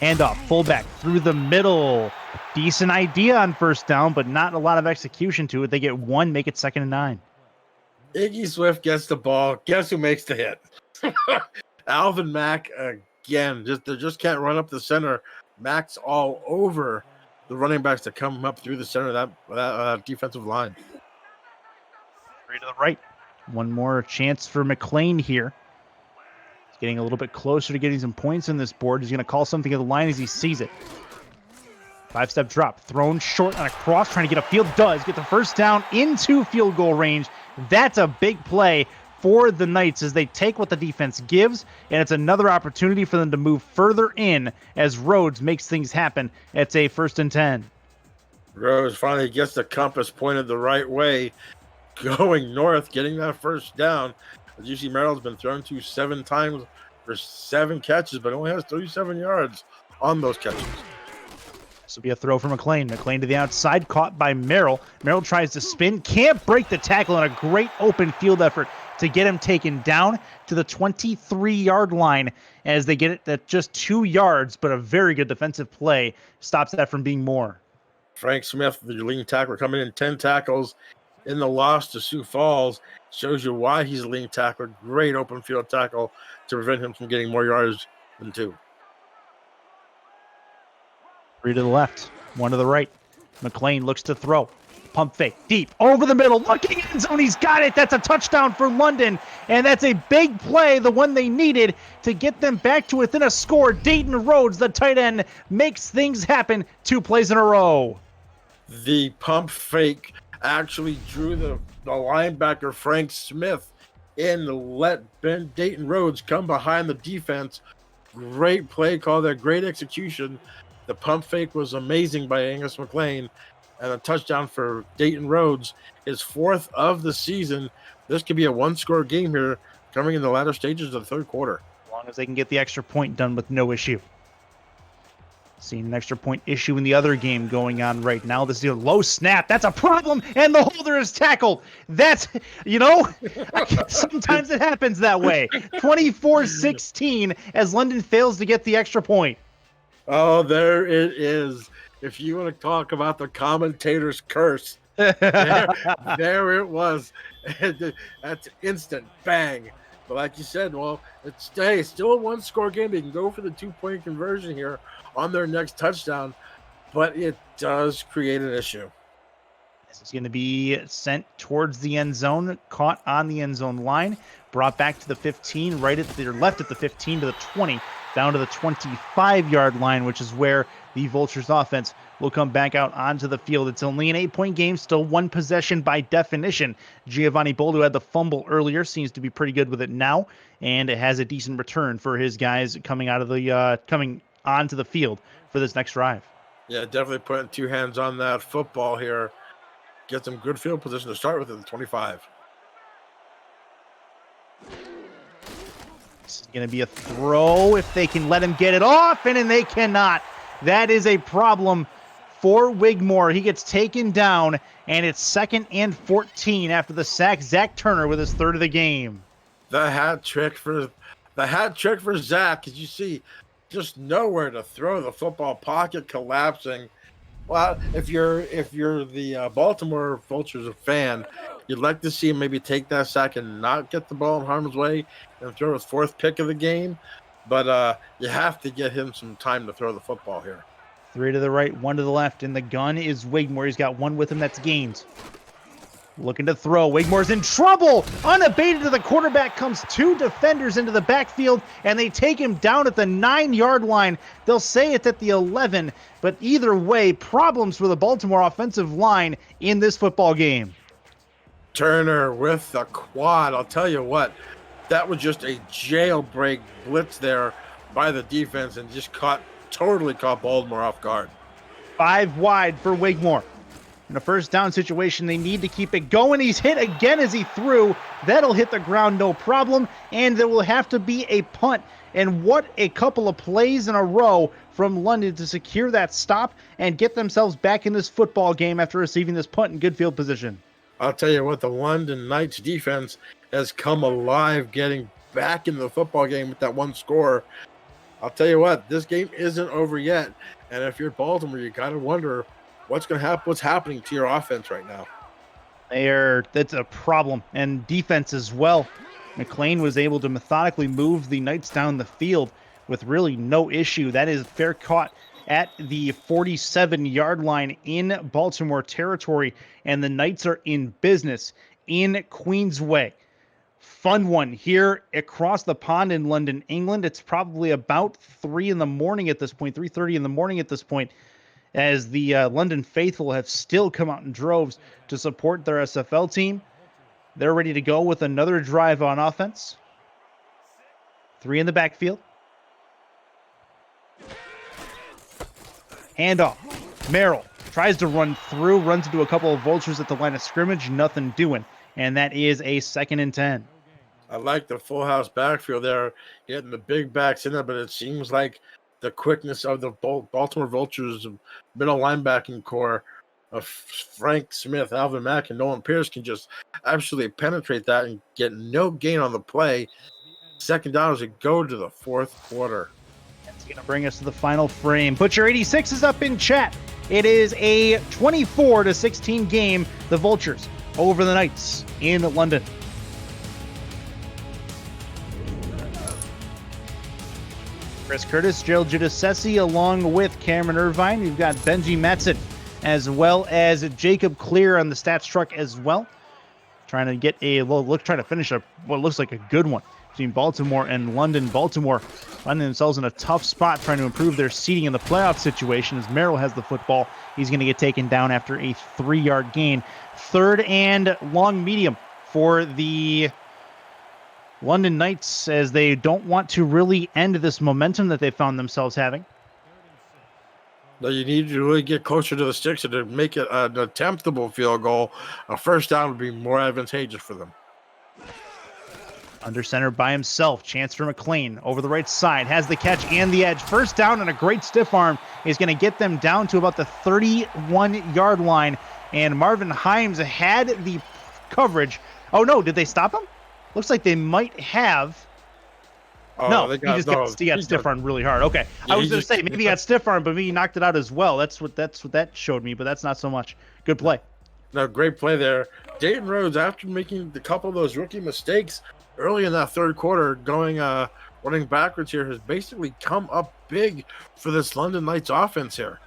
Handoff, fullback through the middle. Decent idea on first down, but not a lot of execution to it. They get 1, make it 2nd and 9. Iggy Swift gets the ball. Guess who makes the hit? Alvin Mack again. They just can't run up the center. Mack's all over the running backs to come up through the center of that defensive line. 3 to the right. 1 more chance for McLean here. He's getting a little bit closer to getting some points on this board. He's going to call something at the line as he sees it. 5-step drop, thrown short on a cross, trying to get a field. Does get the first down into field goal range. That's a big play for the Knights as they take what the defense gives, and it's another opportunity for them to move further in as Rhodes makes things happen. It's a 1st and 10. Rhodes finally gets the compass pointed the right way, going north, getting that first down. As you see, Merrill's been thrown to 7 times for 7 catches, but only has 37 yards on those catches. This will be a throw for McLean. McLean to the outside, caught by Merrill. Merrill tries to spin, can't break the tackle, and a great open field effort to get him taken down to the 23-yard line as they get it at just 2 yards, but a very good defensive play stops that from being more. Frank Smith, the leading tackler, coming in 10 tackles in the loss to Sioux Falls. Shows you why he's a leading tackler. Great open field tackle to prevent him from getting more yards than 2. 3 to the left, 1 to the right. McLean looks to throw. Pump fake, deep, over the middle, looking in zone, he's got it. That's a touchdown for London, and that's a big play, the one they needed to get them back to within a score. Dayton Rhodes, the tight end, makes things happen 2 plays in a row. The pump fake actually drew the linebacker Frank Smith in to let Dayton Rhodes come behind the defense. Great play call there, great execution. The pump fake was amazing by Angus McLean, and a touchdown for Dayton Rhodes, his 4th of the season. This could be a 1-score game here coming in the latter stages of the third quarter. As long as they can get the extra point done with no issue. Seeing an extra point issue in the other game going on right now. This is a low snap. That's a problem, and the holder is tackled. That's, sometimes it happens that way. 24-16 as London fails to get the extra point. Oh, there it is. If you want to talk about the commentator's curse, there it was. That's instant bang. But like you said, well, it's still a one-score game. They can go for the 2-point conversion here on their next touchdown, but it does create an issue. This is going to be sent towards the end zone, caught on the end zone line, brought back to the 15, left at the 15 to the 20, down to the 25-yard line, which is where the Vultures offense will come back out onto the field. It's only an 8-point game, still one possession by definition. Giovanni Boldo had the fumble earlier, seems to be pretty good with it now, and it has a decent return for his guys coming onto the field for this next drive. Yeah, definitely putting two hands on that football here. Get some good field position to start with at the 25. This is going to be a throw if they can let him get it off, and they cannot. That is a problem for Wigmore. He gets taken down, and it's 2nd and 14 after the sack. Zach Turner with his third of the game. The hat trick for Zach, as you see, just nowhere to throw the football, pocket collapsing. Well, if you're the Baltimore Vultures fan, you'd like to see him maybe take that sack and not get the ball in harm's way and throw his 4th pick of the game. But you have to get him some time to throw the football here. 3 to the right, 1 to the left, and the gun is Wigmore. He's got one with him. That's Gaines. Looking to throw. Wigmore's in trouble. Unabated to the quarterback comes 2 defenders into the backfield, and they take him down at the 9-yard line. They'll say it's at the 11, but either way, problems for the Baltimore offensive line in this football game. Turner with the quad. I'll tell you what, that was just a jailbreak blitz there by the defense and just totally caught Baltimore off guard. 5 wide for Wigmore. In a first down situation, they need to keep it going. He's hit again as he threw. That'll hit the ground, no problem. And there will have to be a punt. And what a couple of plays in a row from London to secure that stop and get themselves back in this football game after receiving this punt in good field position. I'll tell you what, the London Knights defense has come alive getting back into the football game with that one score. I'll tell you what, this game isn't over yet. And if you're Baltimore, you got to wonder what's going to happen, what's happening to your offense right now. That's a problem. And defense as well. McLean was able to methodically move the Knights down the field with really no issue. That is fair caught at the 47-yard line in Baltimore territory, and the Knights are in business in Queensway. Fun one here across the pond in London, England. It's probably about 3 in the morning at this point, 3:30 in the morning at this point, as the London faithful have still come out in droves to support their SFL team. They're ready to go with another drive on offense. 3 in the backfield. Handoff. Merrill tries to run through, runs into a couple of Vultures at the line of scrimmage, nothing doing. And that is a 2nd and 10. I like the full house backfield there, getting the big backs in there, but it seems like the quickness of the Baltimore Vultures middle linebacking core of Frank Smith, Alvin Mack, and Nolan Pierce can just absolutely penetrate that and get no gain on the play. 2nd down as we go to the 4th quarter. That's going to bring us to the final frame. Put your 86s up in chat. It is a 24-16 game. The Vultures over the Knights in London. Chris Curtis, Gerald Giudice, along with Cameron Irvine. We've got Benji Metzen, as well as Jacob Clear on the stats truck as well. Trying to get trying to finish what looks like a good one between Baltimore and London. Baltimore finding themselves in a tough spot trying to improve their seeding in the playoff situation as Merrill has the football. He's going to get taken down after a 3-yard gain. 3rd and long medium for the London Knights as they don't want to really end this momentum that they found themselves having. No, you need to really get closer to the sticks and to make it an attemptable field goal. A first down would be more advantageous for them. Under center by himself. Chance for McLean over the right side. Has the catch and the edge. First down, and a great stiff arm is going to get them down to about the 31-yard line. And Marvin Himes had the coverage. Oh, no. Did they stop him? Looks like they might have. No, he got stiff armed really hard. Okay. Yeah, I was going to say, maybe he got stiff armed, but maybe he knocked it out as well. That's what that showed me, but that's not so much. Good play. No, great play there. Dayton Rhodes, after making a couple of those rookie mistakes early in that third quarter, running backwards here, has basically come up big for this London Knights offense here.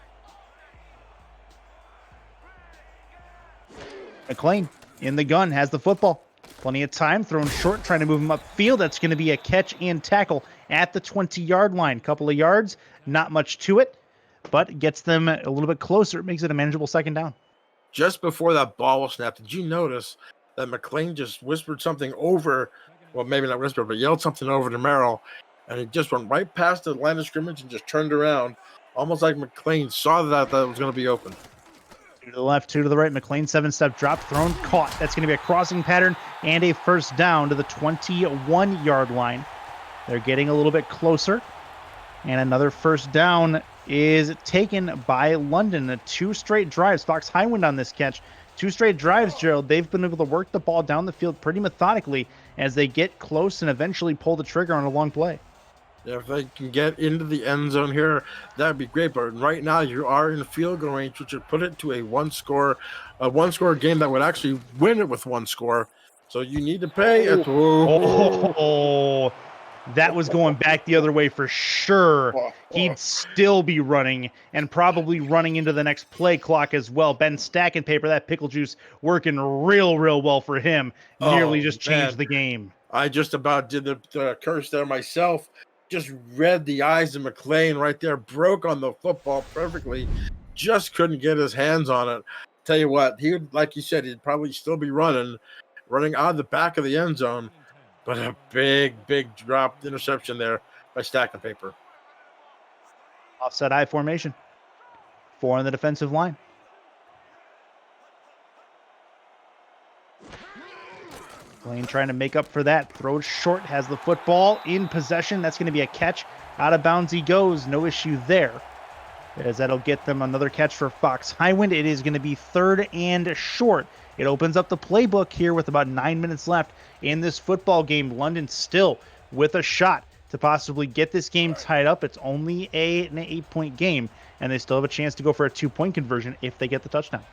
McLean in the gun, has the football. Plenty of time, thrown short, trying to move him upfield. That's going to be a catch and tackle at the 20-yard line. Couple of yards, not much to it, but gets them a little bit closer. It makes it a manageable second down. Just before that ball was snapped, did you notice that McLean just whispered something over, well, maybe not whispered, but yelled something over to Merrill, and he just went right past the line of scrimmage and just turned around, almost like McLean saw that it was going to be open. 2 to the left, 2 to the right. McLean 7-step drop, thrown, caught. That's going to be a crossing pattern and a first down to the 21-yard line. They're getting a little bit closer, and another first down is taken by London. 2 straight drives. Fox Highwind on this catch. 2 straight drives, Gerald. They've been able to work the ball down the field pretty methodically as they get close and eventually pull the trigger on a long play. Yeah, if they can get into the end zone here, that'd be great. But right now, you are in the field goal range, which would put it to a one-score game that would actually win it with 1 score. So you need to pay. That was going back the other way for sure. He'd still be running and probably running into the next play clock as well. Ben Stacking Paper, that pickle juice working real well for him. Nearly just changed the game. I just about did the curse there myself. Just read the eyes of McLean right there. Broke on the football perfectly. Just couldn't get his hands on it. Tell you what, he would, like you said, he'd probably still be running out of the back of the end zone. But a big drop interception there by Stacking Paper. Offset I formation. 4 on the defensive line. McLean trying to make up for that. Throws short, has the football in possession. That's going to be a catch. Out of bounds he goes. No issue there, as that'll get them another catch for Fox Highwind. It is going to be 3rd and short. It opens up the playbook here with about 9 minutes left in this football game. London still with a shot to possibly get this game tied up. It's only an 8-point game, and they still have a chance to go for a 2-point conversion if they get the touchdown.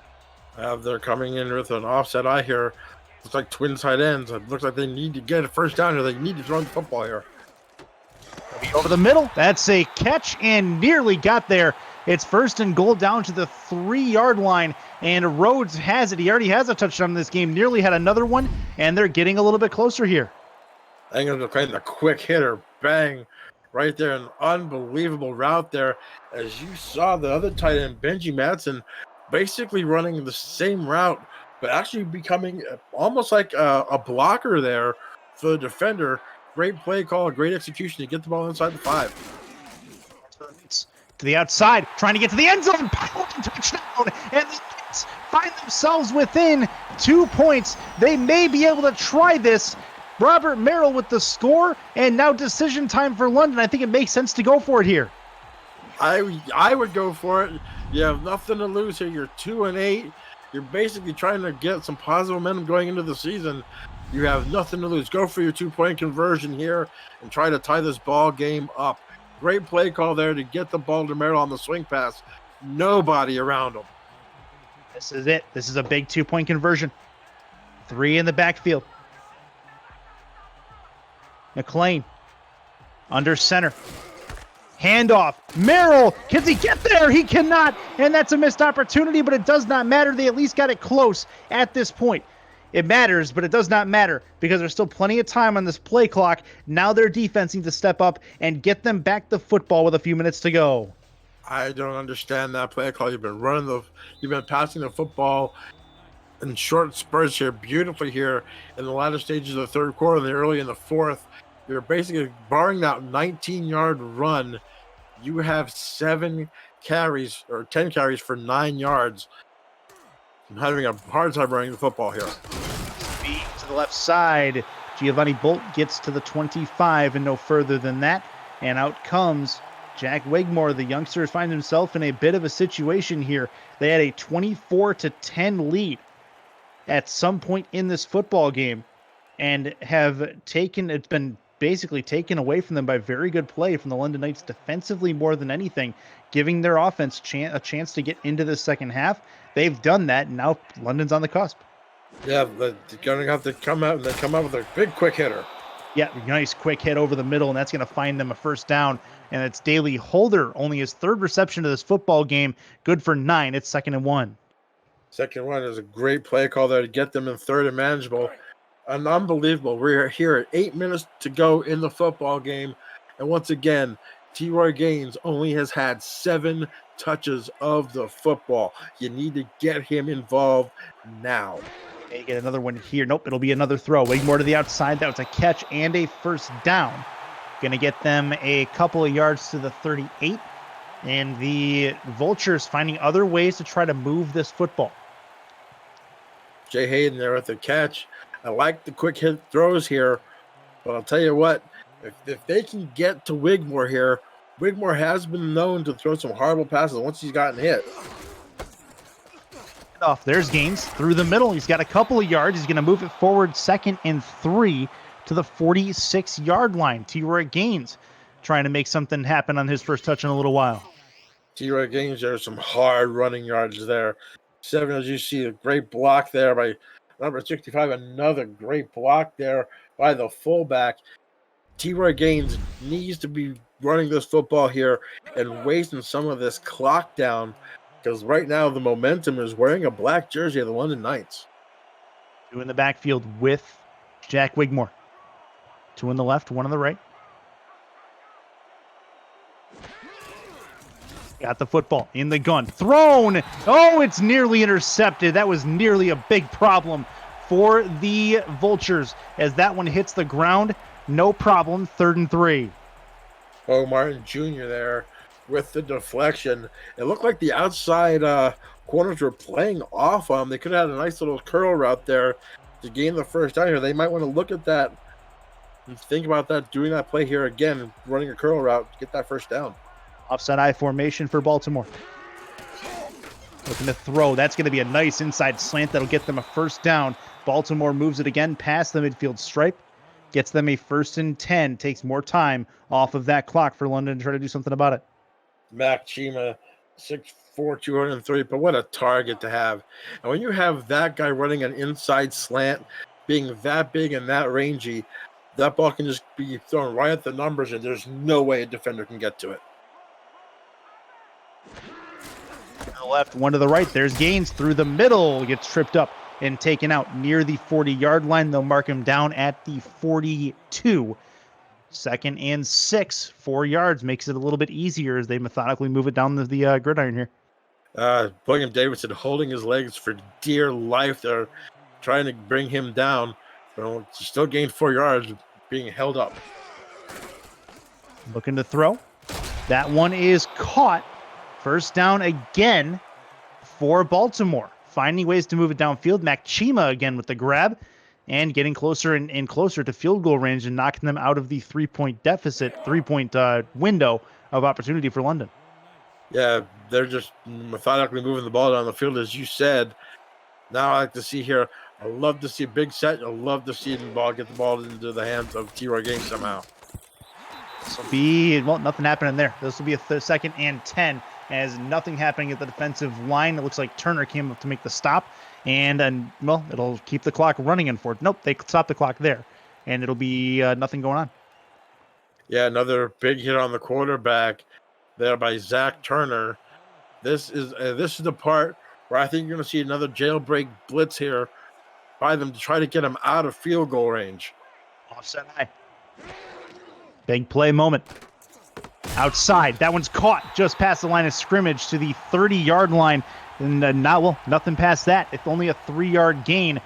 They're coming in with an offset eye here. Looks like twin tight ends. It looks like they need to get a first down here. They need to throw the football here. Over the middle. That's a catch and nearly got there. It's 1st and goal down to the 3-yard line, and Rhodes has it. He already has a touchdown in this game. Nearly had another one, and they're getting a little bit closer here. England playing the quick hitter. Bang. Right there. An unbelievable route there. As you saw the other tight end, Benji Madsen, basically running the same route, but actually becoming almost like a blocker there for the defender. Great play call, great execution to get the ball inside the 5. To the outside, trying to get to the end zone, touchdown, and the Knicks find themselves within 2 points. They may be able to try this. Robert Merrill with the score, and now decision time for London. I think it makes sense to go for it here. I would go for it. You have nothing to lose here. You're 2-8. You're basically trying to get some positive momentum going into the season. You have nothing to lose. Go for your 2-point conversion here and try to tie this ball game up. Great play call there to get the ball to Merrill on the swing pass. Nobody around him. This is it. This is a big 2-point conversion. 3 in the backfield. McLean under center. Handoff. Merrill. Can he get there? He cannot. And that's a missed opportunity, but it does not matter. They at least got it close at this point. It matters, but it does not matter because there's still plenty of time on this play clock. Now their defense needs to step up and get them back the football with a few minutes to go. I don't understand that play call. You've been passing the football in short spurts here, beautifully here in the latter stages of the third quarter and early in the fourth. You're basically barring that 19-yard run. You have 7 carries or 10 carries for 9 yards. I'm having a hard time running the football here. Feet to the left side. Giovanni Bolt gets to the 25 and no further than that. And out comes Jack Wigmore. The youngster finds himself in a bit of a situation here. They had a 24-10 lead at some point in this football game and it's been basically taken away from them by very good play from the London Knights defensively more than anything, giving their offense a chance to get into the second half. They've done that, and now London's on the cusp. Yeah, they're going to have to come out with a big quick hitter. Yeah, nice quick hit over the middle, and that's going to find them a first down. And it's Daley Holder, only his third reception of this football game. Good for 9. It's 2nd and 1. Second one is a great play call there to get them in third and manageable. And unbelievable. We're here at 8 minutes to go in the football game. And once again, T-Roy Gaines only has had 7 touches of the football. You need to get him involved now. They get another one here. Nope, it'll be another throw. Wigmore to the outside. That was a catch and a first down. Going to get them a couple of yards to the 38. And the Vultures finding other ways to try to move this football. Jay Hayden there with the catch. I like the quick hit throws here, but I'll tell you what, if they can get to Wigmore here, Wigmore has been known to throw some horrible passes once he's gotten hit. There's Gaines through the middle. He's got a couple of yards. He's going to move it forward 2nd and 3 to the 46-yard line. T-Roy Gaines trying to make something happen on his first touch in a little while. T-Roy Gaines, there's some hard running yards there. 7, as you see, a great block there by number 65. Another great block there by the fullback. T-Roy Gaines needs to be running this football here and wasting some of this clock down, because right now the momentum is wearing a black jersey of the London Knights. 2 in the backfield with Jack Wigmore. 2 on the left, 1 on the right. Got the football in the gun. Thrown! Oh, it's nearly intercepted. That was nearly a big problem for the Vultures as that one hits the ground. No problem. 3rd and 3. Oh, Martin Jr. there with the deflection. It looked like the outside corners were playing off on him. They could have had a nice little curl route there to gain the first down here. They might want to look at that and think about that, doing that play here again, running a curl route to get that first down. Offside I formation for Baltimore. Looking to throw. That's going to be a nice inside slant that'll get them a first down. Baltimore moves it again past the midfield stripe. Gets them a 1st and 10. Takes more time off of that clock for London to try to do something about it. Mac Chima, 6'4", 203, but what a target to have. And when you have that guy running an inside slant, being that big and that rangy, that ball can just be thrown right at the numbers, and there's no way a defender can get to it. To the left, 1 to the right. There's Gaines through the middle. Gets tripped up and taken out near the 40-yard line. They'll mark him down at the 42. 2nd and 6. 4 yards makes it a little bit easier as they methodically move it down the gridiron here. William Davidson holding his legs for dear life. They're trying to bring him down. But still gained 4 yards, being held up. Looking to throw. That one is caught. First down again for Baltimore. Finding ways to move it downfield. Mac Chima again with the grab and getting closer and closer to field goal range and knocking them out of the 3-point deficit, 3-point window of opportunity for London. Yeah, they're just methodically moving the ball down the field, as you said. Now I like to see here, I love to see a big set. I love to see get the ball into the hands of T-Roy Gaines somehow. This will be, nothing happening there. This will be a 2nd and 10 as nothing happening at the defensive line. It looks like Turner came up to make the stop. And it'll keep the clock running in for it. Nope, they stopped the clock there. And it'll be nothing going on. Yeah, another big hit on the quarterback there by Zach Turner. This is the part where I think you're going to see another jailbreak blitz here by them to try to get him out of field goal range. Offset high. Big play moment. Outside. That one's caught just past the line of scrimmage to the 30-yard line. And nothing past that. It's only a 3-yard gain.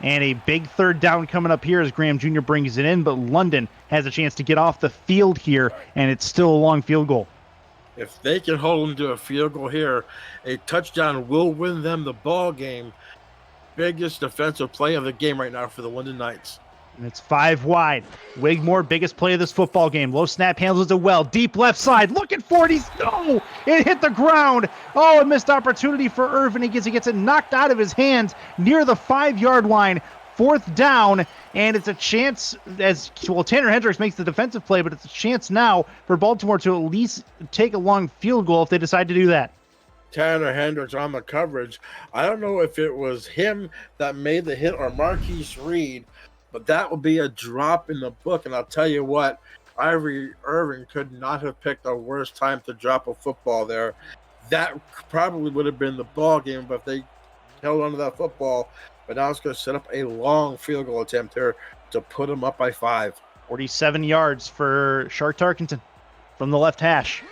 And a big 3rd down coming up here as Graham Jr. brings it in. But London has a chance to get off the field here. And it's still a long field goal. If they can hold them to a field goal here, a touchdown will win them the ball game. Biggest defensive play of the game right now for the London Knights. And it's 5 wide. Wigmore, biggest play of this football game. Low snap, handles it well. Deep left side, looking for it. No! It hit the ground. Oh, a missed opportunity for Irvin. He gets it knocked out of his hands near the 5-yard line. 4th down, and it's a chance Tanner Hendricks makes the defensive play, but it's a chance now for Baltimore to at least take a long field goal if they decide to do that. Tanner Hendricks on the coverage. I don't know if it was him that made the hit or Marquise Reed, but that would be a drop in the book. And I'll tell you what, Ivory Irvin could not have picked a worse time to drop a football there. That probably would have been the ball game, but if they held onto that football. But now it's going to set up a long field goal attempt here to put them up by 5. 47 yards for Shark Tarkenton from the left hash.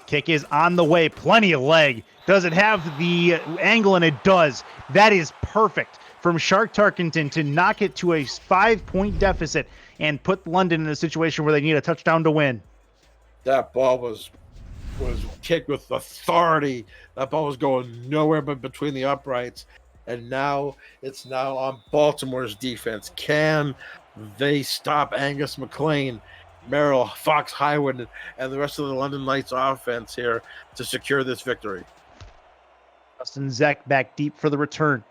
Kick is on the way. Plenty of leg. Does it have the angle? And it does. That is perfect from Shark Tarkenton to knock it to a 5-point deficit and put London in a situation where they need a touchdown to win. That ball was kicked with authority. That ball was going nowhere but between the uprights. And now it's on Baltimore's defense. Can they stop Angus McLean, Merrill, Fox Highwood, and the rest of the London Knights offense here to secure this victory? Justin Zeck back deep for the return.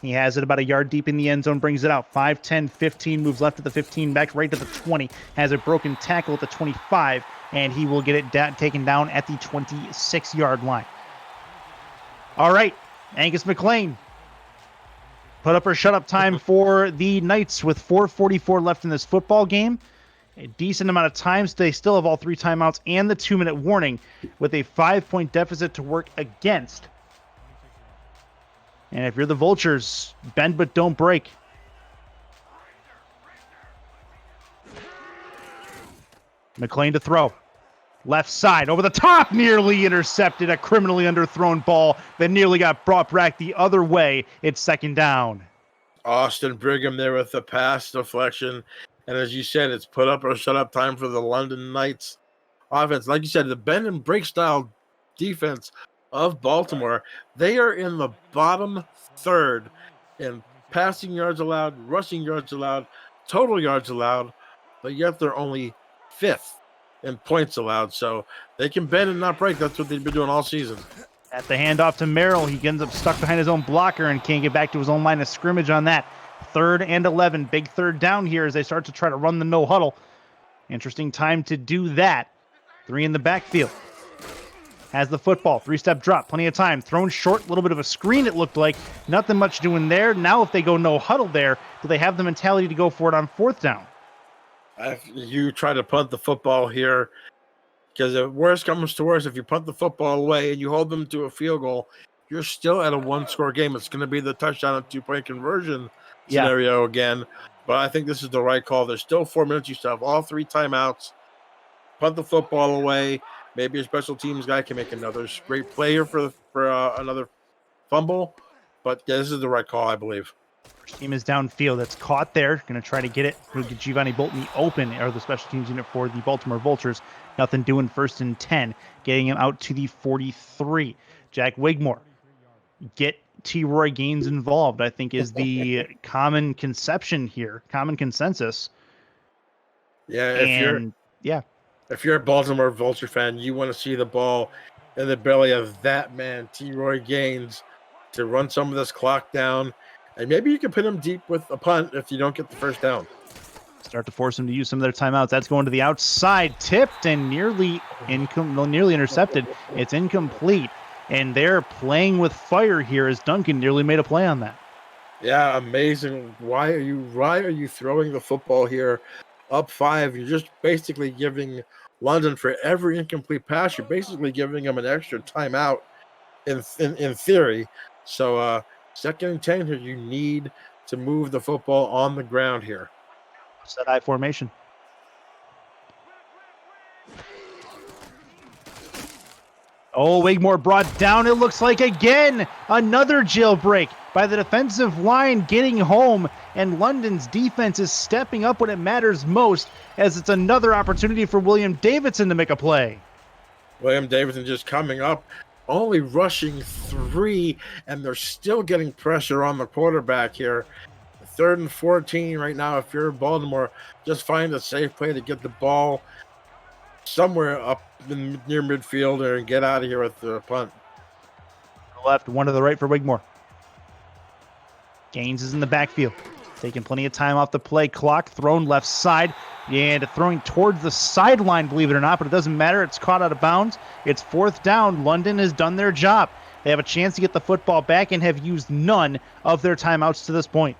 He has it about a yard deep in the end zone, brings it out. 5, 10, 15, moves left to the 15, back right to the 20, has a broken tackle at the 25, and he will get it taken down at the 26-yard line. All right, Angus McLean. Put up or shut up time for the Knights with 4:44 left in this football game. A decent amount of times. They still have all 3 timeouts and the 2-minute warning with a 5-point deficit to work against. And if you're the Vultures, bend but don't break. McLean to throw. Left side, over the top, nearly intercepted. A criminally underthrown ball that nearly got brought back the other way. It's 2nd down. Austin Brigham there with the pass deflection. And as you said, it's put up or shut up time for the London Knights offense. Like you said, the bend and break style defense of Baltimore, they are in the bottom 3rd in passing yards allowed, rushing yards allowed, total yards allowed, but yet they're only 5th in points allowed. So they can bend and not break. That's what they've been doing all season. At the handoff to Merrill, he ends up stuck behind his own blocker and can't get back to his own line of scrimmage on that. 3rd and 11, big 3rd down here as they start to try to run the no huddle. Interesting time to do that. 3 in the backfield. Has the football, 3-step drop, plenty of time. Thrown short, a little bit of a screen it looked like. Nothing much doing there. Now if they go no huddle there, do they have the mentality to go for it on 4th down? If you try to punt the football here, because if worst comes to worst, if you punt the football away and you hold them to a field goal, you're still at a 1-score game. It's going to be the touchdown and 2-point conversion scenario again. But I think this is the right call. There's still 4 minutes. You still have all 3 timeouts. Punt the football away. Maybe a special teams guy can make another great play here for another fumble. But yeah, this is the right call, I believe. First team is downfield. That's caught there. Going to try to get it. We'll get Giovanni Bolton open, or the special teams unit for the Baltimore Vultures. Nothing doing, 1st and 10. Getting him out to the 43. Jack Wigmore. Get T. Roy Gaines involved, I think, is the common conception here. Common consensus. Yeah, if you're a Baltimore Vulture fan, you want to see the ball in the belly of that man, T. Roy Gaines, to run some of this clock down. And maybe you can pin him deep with a punt if you don't get the 1st down. Start to force them to use some of their timeouts. That's going to the outside, tipped and nearly intercepted. It's incomplete. And they're playing with fire here as Duncan nearly made a play on that. Yeah, amazing. Why are you throwing the football here up 5? You're just basically giving London, for every incomplete pass, you're basically giving them an extra timeout in theory. So 2nd and 10 here, you need to move the football on the ground here. Set I formation. Oh, Wigmore brought down, it looks like again. Another jailbreak by the defensive line getting home, and London's defense is stepping up when it matters most, as it's another opportunity for William Davidson to make a play. William Davidson just coming up, only rushing 3, and they're still getting pressure on the quarterback here. 3rd and 14 right now. If you're in Baltimore, just find a safe play to get the ball somewhere up near midfield and get out of here with the punt. Left, one to the right for Wigmore. Gaines is in the backfield, taking plenty of time off the play clock. Thrown left side, and throwing towards the sideline, believe it or not, but it doesn't matter. It's caught out of bounds. It's 4th down. London has done their job. They have a chance to get the football back and have used none of their timeouts to this point.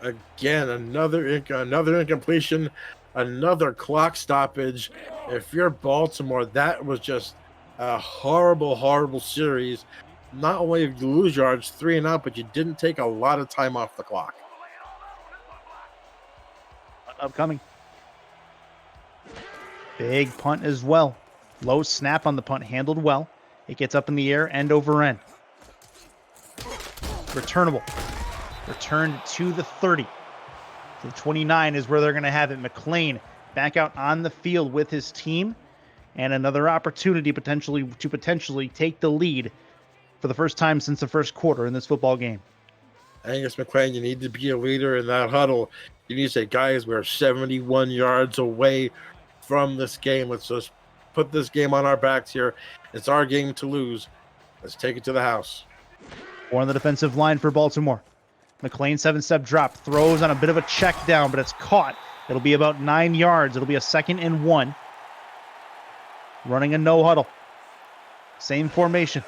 Again, another incompletion, another clock stoppage. If you're Baltimore, that was just a horrible, horrible series. Not only did you lose yards 3 and out, but you didn't take a lot of time off the clock. Upcoming. Big punt as well. Low snap on the punt, handled well. It gets up in the air, end over end. Returnable. Returned to the 30. The 29 is where they're going to have it. McLean back out on the field with his team. And another opportunity to potentially take the lead for the first time since the first quarter in this football game. Angus McLean, you need to be a leader in that huddle. You need to say, guys, we're 71 yards away from this game. Let's just put this game on our backs here. It's our game to lose. Let's take it to the house. 4 on the defensive line for Baltimore. McLean 7-step drop, throws on a bit of a check down, but it's caught. It'll be about 9 yards. It'll be a 2nd and 1. Running a no huddle. Same formation.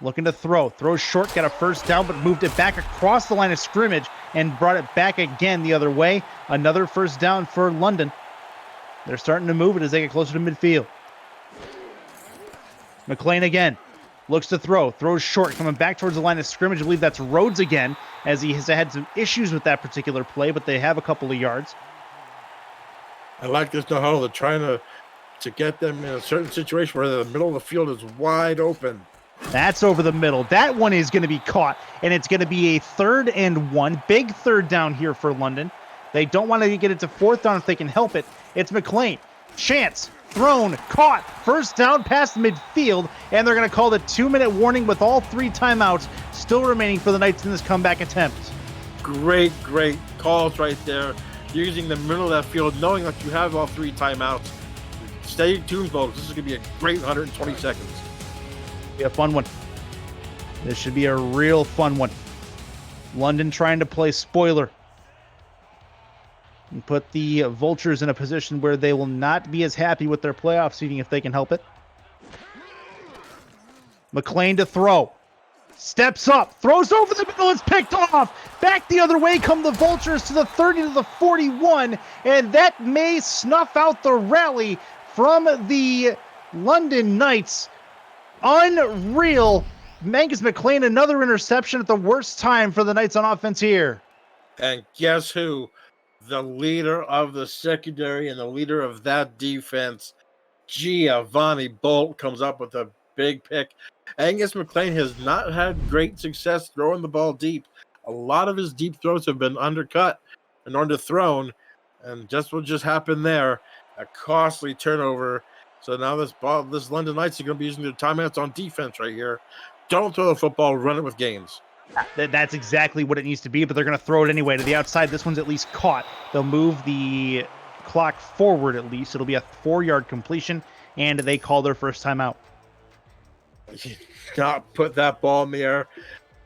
Looking to throw. Throws short, got a 1st down, but moved it back across the line of scrimmage and brought it back again the other way. Another 1st down for London. They're starting to move it as they get closer to midfield. McLean again. Looks to throw. Throws short, coming back towards the line of scrimmage. I believe that's Rhodes again, as he has had some issues with that particular play, but they have a couple of yards. I like this no huddle. They're trying to get them in a certain situation where the middle of the field is wide open. That's over the middle. That one is going to be caught, and it's going to be a 3rd and 1. Big 3rd down here for London. They don't want to get it to 4th down if they can help it. It's McLean. Chance. Thrown. Caught. 1st down past midfield, and they're going to call the 2-minute warning with all 3 timeouts still remaining for the Knights in this comeback attempt. Great calls right there. Using the middle of that field, knowing that you have all 3 timeouts. Stay tuned, folks. This is going to be a great 120 seconds. Be a fun one. This should be a real fun one. London trying to play spoiler and put the Vultures in a position where they will not be as happy with their playoff seeding if they can help it. McLean to throw. Steps up. Throws over the middle. It's picked off. Back the other way come the Vultures to the 30 to the 41. And that may snuff out the rally from the London Knights. Unreal. Angus McLean, another interception at the worst time for the Knights on offense here. And guess who? The leader of the secondary and the leader of that defense, Giovanni Bolt, comes up with a big pick. Angus McLean has not had great success throwing the ball deep. A lot of his deep throws have been undercut and underthrown, and just what just happened there, a costly turnover. So now this London Knights are going to be using their timeouts on defense right here. Don't throw the football, run it with Gaines. That's exactly what it needs to be, but they're going to throw it anyway to the outside. This one's at least caught. They'll move the clock forward at least. It'll be a 4-yard completion, and they call their first timeout. Not put that ball in the air.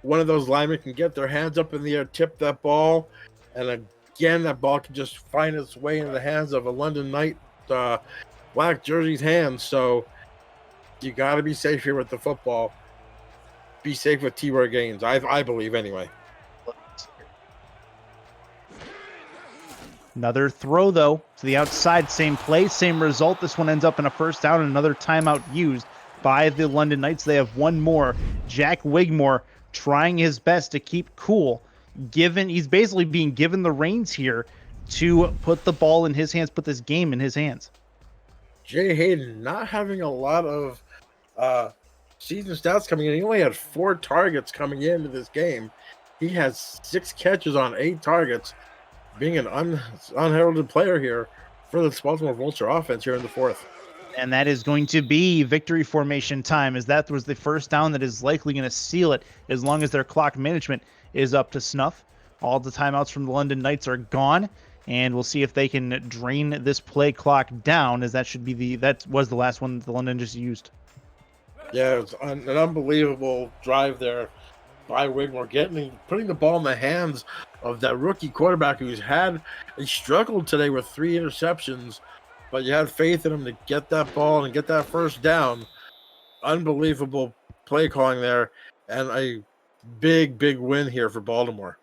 One of those linemen can get their hands up in the air, tip that ball, and again, that ball can just find its way into the hands of a London Knight black jersey's hands. So you got to be safe here with the football. Be safe with T-Roy Gaines, I believe, anyway. Another throw, though, to the outside. Same play, same result. This one ends up in a 1st down, and another timeout used by the London Knights. They have one more. Jack Wigmore trying his best to keep cool. He's basically being given the reins here to put the ball in his hands, put this game in his hands. Jay Hayden not having a lot of season stats coming in. He only had 4 targets coming into this game. He has 6 catches on 8 targets, being an unheralded player here for the Baltimore Vulture offense here in the 4th. And that is going to be victory formation time, as that was the 1st down that is likely going to seal it as long as their clock management is up to snuff. All the timeouts from the London Knights are gone, and we'll see if they can drain this play clock down, as that was the last one that the London just used. Yeah, it was an unbelievable drive there by Wigmore, putting the ball in the hands of that rookie quarterback he struggled today with 3 interceptions, but you had faith in him to get that ball and get that first down. Unbelievable play calling there, and a big win here for Baltimore.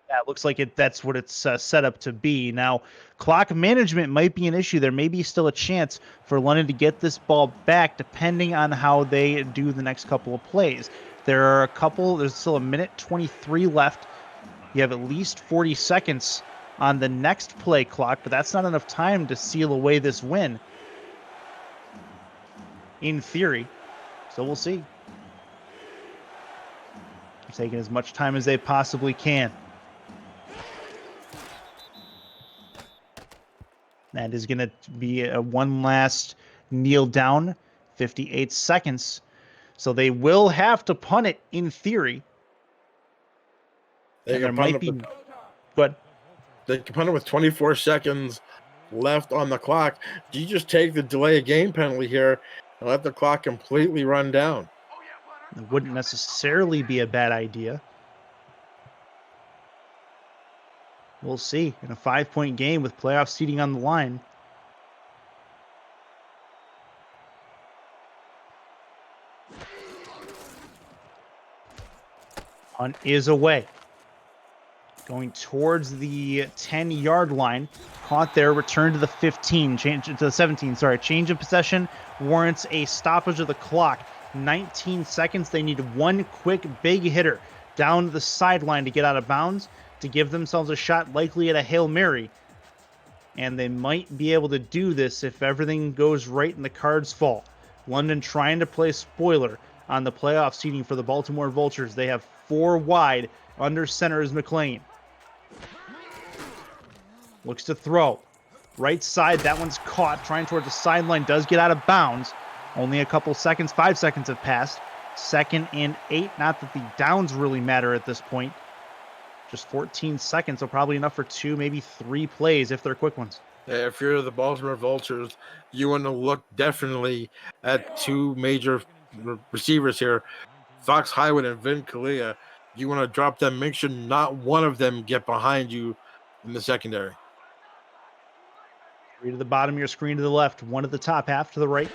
Yeah, it looks like that's what it's set up to be. Now, clock management might be an issue. There may be still a chance for London to get this ball back, depending on how they do the next couple of plays. There's still 1:23 left. You have at least 40 seconds on the next play clock, but that's not enough time to seal away this win, in theory. So we'll see. They're taking as much time as they possibly can. That is going to be one last kneel down, 58 seconds. So they will have to punt it in theory. They can punt it with 24 seconds left on the clock. Do you just take the delay of game penalty here and let the clock completely run down? It wouldn't necessarily be a bad idea. We'll see. In a 5-point game with playoff seeding on the line. Punt is away. Going towards the 10-yard line. Caught there, return to the 15, change to the 17, sorry. Change of possession warrants a stoppage of the clock. 19 seconds. They need one quick big hitter down the sideline to get out of bounds, to give themselves a shot, likely at a Hail Mary. And they might be able to do this if everything goes right and the cards fall. London trying to play spoiler on the playoff seeding for the Baltimore Vultures. They have 4 wide. Under center is McLean. Looks to throw. Right side, that one's caught. Trying towards the sideline, does get out of bounds. Only a couple seconds, 5 seconds have passed. 2nd and 8. Not that the downs really matter at this point. Just 14 seconds, so probably enough for 2, maybe 3 plays if they're quick ones. If you're the Baltimore Vultures, you want to look definitely at 2 major receivers here, Fox Highwood and Vin Kalia. You want to drop them, make sure not one of them get behind you in the secondary. 3 to the bottom of your screen to the left, 1 at the top, half to the right.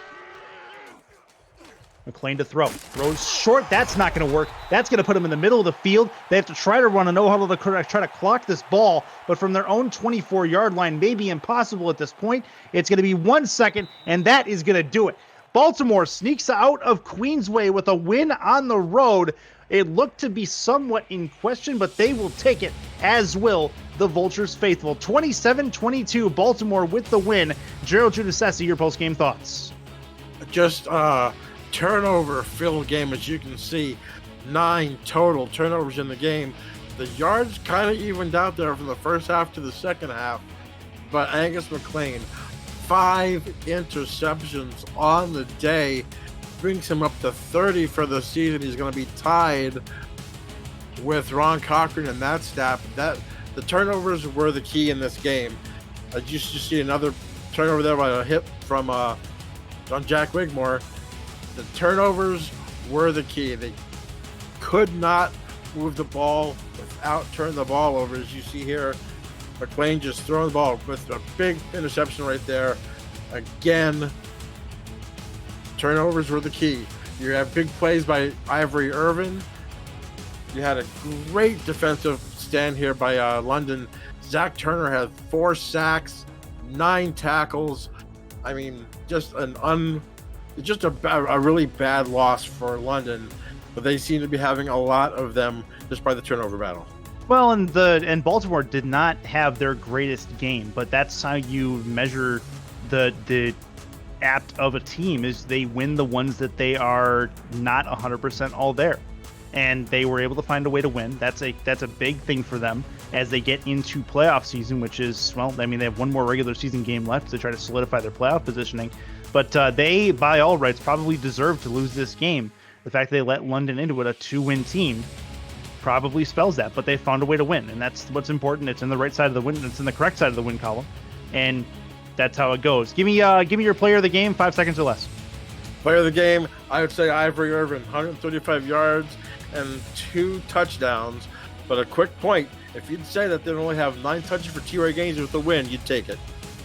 McLean to throw. Throws short. That's not going to work. That's going to put him in the middle of the field. They have to try to run a no-huddle to try to clock this ball, but from their own 24-yard line, maybe impossible at this point. It's going to be 1 second, and that is going to do it. Baltimore sneaks out of Queensway with a win on the road. It looked to be somewhat in question, but they will take it, as will the Vultures faithful. 27-22, Baltimore with the win. Gerald Giudice, your post-game thoughts. Just turnover-filled game, as you can see. 9 total turnovers in the game. The yards kind of evened out there from the first half to the second half, but Angus McLean, 5 interceptions on the day, brings him up to 30 for the season. He's going to be tied with Ron Cochran and that stat. The turnovers were the key in this game. I just see another turnover there by a hit from on Jack Wigmore. The turnovers were the key. They could not move the ball without turning the ball over. As you see here, McLean just throwing the ball with a big interception right there. Again, turnovers were the key. You have big plays by Ivory Irvin. You had a great defensive stand here by London. Zach Turner had 4 sacks, 9 tackles. I mean, just a really bad loss for London, but they seem to be having a lot of them just by the turnover battle. Well, and Baltimore did not have their greatest game, but that's how you measure the apt of a team, is they win the ones that they are not 100% all there. And they were able to find a way to win. That's a big thing for them as they get into playoff season, which is, well, I mean, they have one more regular season game left to try to solidify their playoff positioning. But they, by all rights, probably deserve to lose this game. The fact they let London into it, a 2-win team, probably spells that, but they found a way to win, and that's what's important. It's in the right side of the win. It's in the correct side of the win column, and that's how it goes. Give me your player of the game, 5 seconds or less. Player of the game, I would say Ivory Irvin, 135 yards and 2 touchdowns. But a quick point, if you'd say that they only have 9 touches for T-Roy Gaines with the win, you'd take it.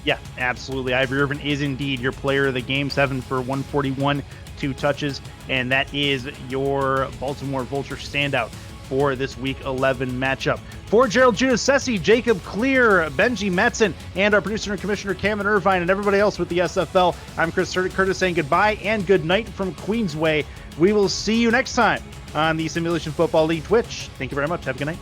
Yeah, absolutely. Ivory Irvin is indeed your player of the game, 7 for 141, 2 touches, and that is your Baltimore Vulture standout for this Week 11 matchup. For Gerald Giudice, Jacob Clear, Benji Metzen, and our producer and commissioner Cameron Irvine, and everybody else with the SFL, I'm Chris Curtis saying goodbye and good night from Queensway. We will see you next time on the Simulation Football League Twitch. Thank you very much. Have a good night.